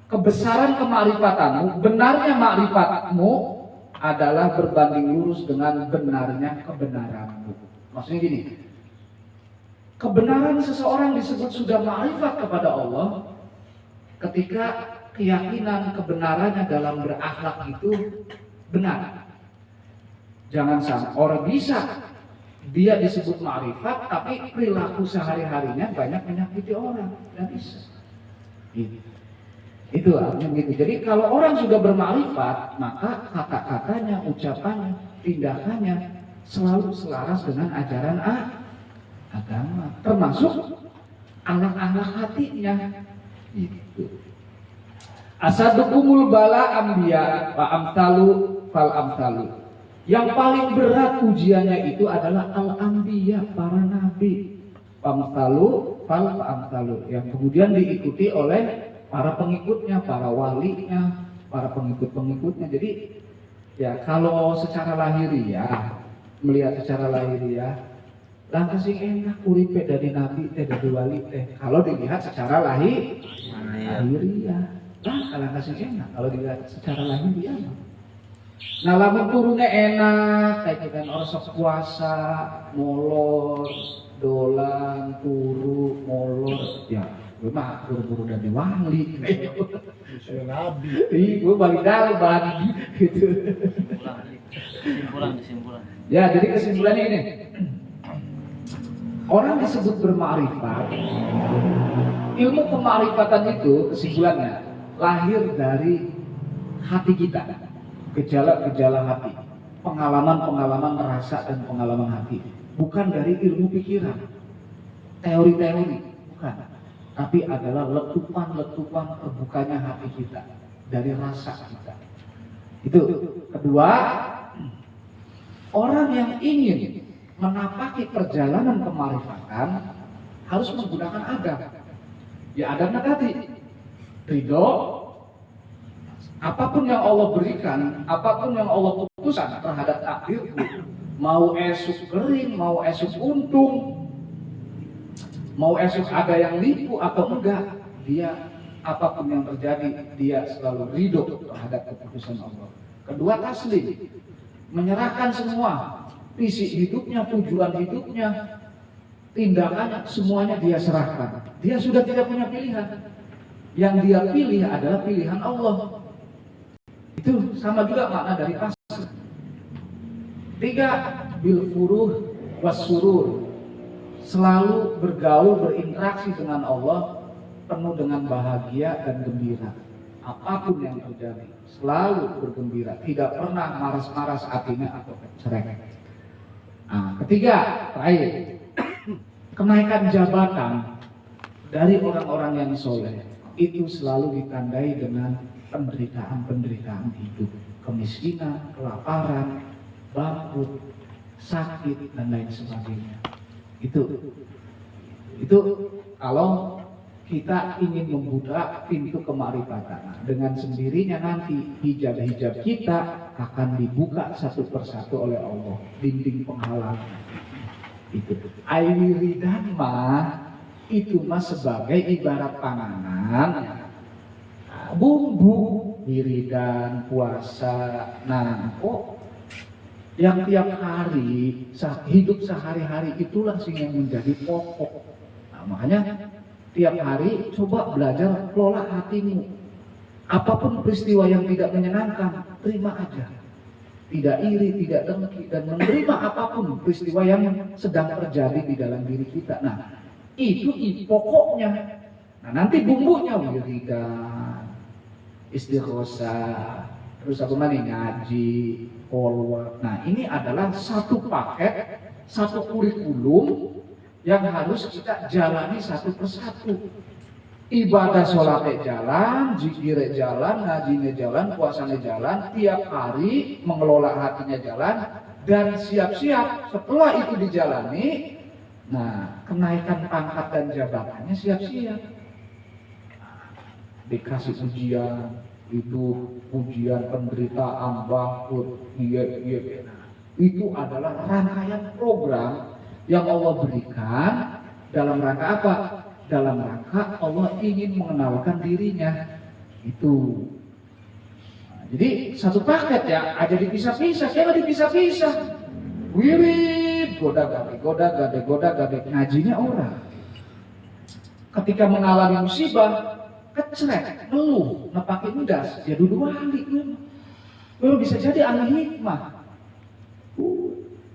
Kebesaran kemakrifatanmu, benarnya makrifatmu adalah berbanding lurus dengan benarnya kebenaranmu. Maksudnya gini, kebenaran seseorang disebut sudah makrifat kepada Allah ketika keyakinan kebenarannya dalam berakhlak itu benar. Jangan sampai orang bisa dia disebut makrifat tapi perilaku sehari-harinya banyak menyakiti orang, dan bisa. Gitu. Itu artinya gitu. Jadi kalau orang sudah bermakrifat, maka kata-katanya, ucapannya, tindakannya selalu selaras dengan ajaran agama, termasuk akhlak-akhlak hatinya. Itu. Asadukumul bala ambiya wa amtalu fal amtalu. Yang paling berat ujiannya itu adalah al-ambiya, para nabi. Amtalu fal amtalu, yang kemudian diikuti oleh para pengikutnya, para walinya, para pengikut-pengikutnya. Jadi ya kalau secara lahiriah, melihat secara lahiriah, langkah sing enak uripe dari nabi dari wali teh. Kalau dilihat secara lahiriah, Nah, kalau kasih enak, kalau dilihat secara lain dia. Nah, lamun turunnya enak, kayak kita orang sok puasa, molor, dolan, turu, molor, ya, gue mah buru-buru dari wali. Sudah nabi. Gue balik dalban gitu. Kesimpulan. Ya, jadi kesimpulannya ini. Orang disebut bermakrifat. Ilmu kemarifatan itu kesimpulannya lahir dari hati kita. Gejala-gejala hati, pengalaman-pengalaman rasa dan pengalaman hati. Bukan dari ilmu pikiran, teori-teori, bukan. Tapi adalah letupan-letupan terbukanya hati kita dari rasa kita. Itu. Kedua, orang yang ingin menapaki perjalanan kemarifatan harus menggunakan adab. Ya adabnya tadi, ridho, apapun yang Allah berikan, apapun yang Allah putuskan terhadap takdirku, mau esuk kering, mau esuk untung, mau esuk ada yang lipu atau enggak, dia apapun yang terjadi, dia selalu ridho terhadap keputusan Allah. Kedua, taslim, menyerahkan semua, visi hidupnya, tujuan hidupnya, tindakannya, semuanya dia serahkan. Dia sudah tidak punya pilihan. Yang dia pilih adalah pilihan Allah. Itu sama juga makna dari pasrah. Tiga, bil furuh was surur, selalu bergaul, berinteraksi dengan Allah penuh dengan bahagia dan gembira. Apapun yang terjadi, selalu bergembira, tidak pernah maras-maras hatinya atau cerek. Nah, ketiga, terakhir, kenaikan jabatan dari orang-orang yang soleh itu selalu ditandai dengan penderitaan-penderitaan hidup, kemiskinan, kelaparan, bangkrut, sakit dan lain sebagainya. Itu kalau kita ingin membuka pintu kemarifatan, dengan sendirinya nanti hijab-hijab kita akan dibuka satu persatu oleh Allah, dinding penghalang. Itu wiridan mah itu mah sebagai ibarat panganan, bumbu wiridan puasa. Nah, yang tiap hari hidup sehari-hari itulah sih yang menjadi pokok. Nah, makanya tiap hari coba belajar kelola hatimu. Apapun peristiwa yang tidak menyenangkan, terima aja. Tidak iri, tidak dengki, dan menerima apapun peristiwa yang sedang terjadi di dalam diri kita. Nah, itu pokoknya. Nah, nanti bumbunya wiridan, istighosa, terus apa namanya ngaji, follow. Nah, ini adalah satu paket, satu kurikulum yang harus kita jalani satu persatu. Ibadah sholatnya jalan, zikirnya jalan, ngajinya jalan, puasanya jalan, tiap hari mengelola hatinya jalan, dan siap-siap setelah itu dijalani, nah kenaikan pangkat dan jabatannya siap-siap. Dikasih ujian, itu ujian penderitaan, bangkrut, itu adalah rangkaian program yang Allah berikan dalam rangka apa? Dalam rangka Allah ingin mengenalkan dirinya. Itu. Nah, jadi satu paket ya, aja dipisah-pisah, jangan dipisah-pisah. Wirid, goda gade, ngajinya orang. Ketika mengalami musibah, kecrek, ngeluh, nepaki ndas, ya duduk wali. Memang bisa jadi ahli hikmah.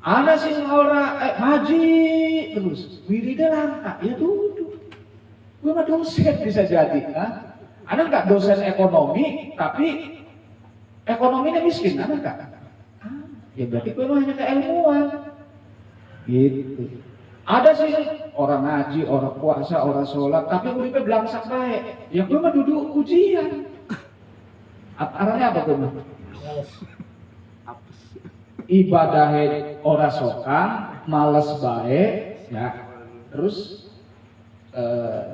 Ada sih orang ngaji terus, wiridnya langka, ya duduk. Gue mah dosen bisa jadi, kan? Ada nggak dosen ekonomi tapi ekonominya miskin, ada nggak? Ya berarti gue mah hanya keilmuan, gitu. Ada sih orang ngaji, orang puasa, orang sholat, tapi uripnya belangsak baik. Ya gue mah duduk ujian. Arahnya apa gue mah? Ibadahnya orang sokan, males baik, ya. Terus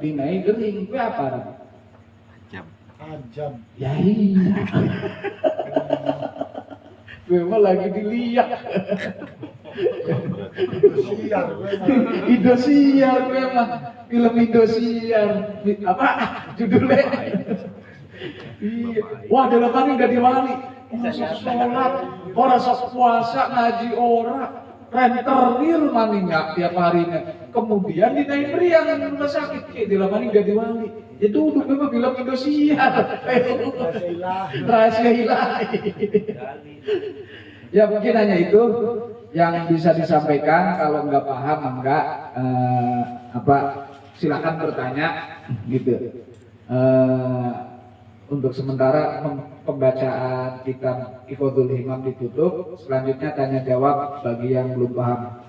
dinai gering, gue apa? Ajab. Ya iya. Gue mah lagi dilihat. Indosiar gue mah, film Indosiar. Apa judulnya? Iya. Wah, delapan udah diwali. Masa sholat, orang puasa ngaji orang, rentenir maninya tiap harinya. Kemudian dinaik meriang di rumah sakit, delapan udah diwali. Ya duduk memang bilang Indosiar. Rahasia ilahi. Ya mungkin hanya itu yang bisa disampaikan. Kalau nggak paham enggak silakan bertanya gitu. Untuk sementara pembacaan kitab Iqadul Himam ditutup. Selanjutnya tanya jawab bagi yang belum paham.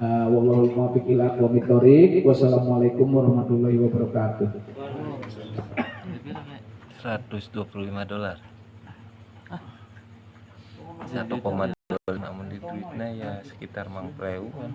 Wallahul muwaffiq ila aqwamit thoriq. Wassalamualaikum warahmatullahi wabarakatuh. $125. 1,2 namun di duitnya ya sekitar 50.000 kan.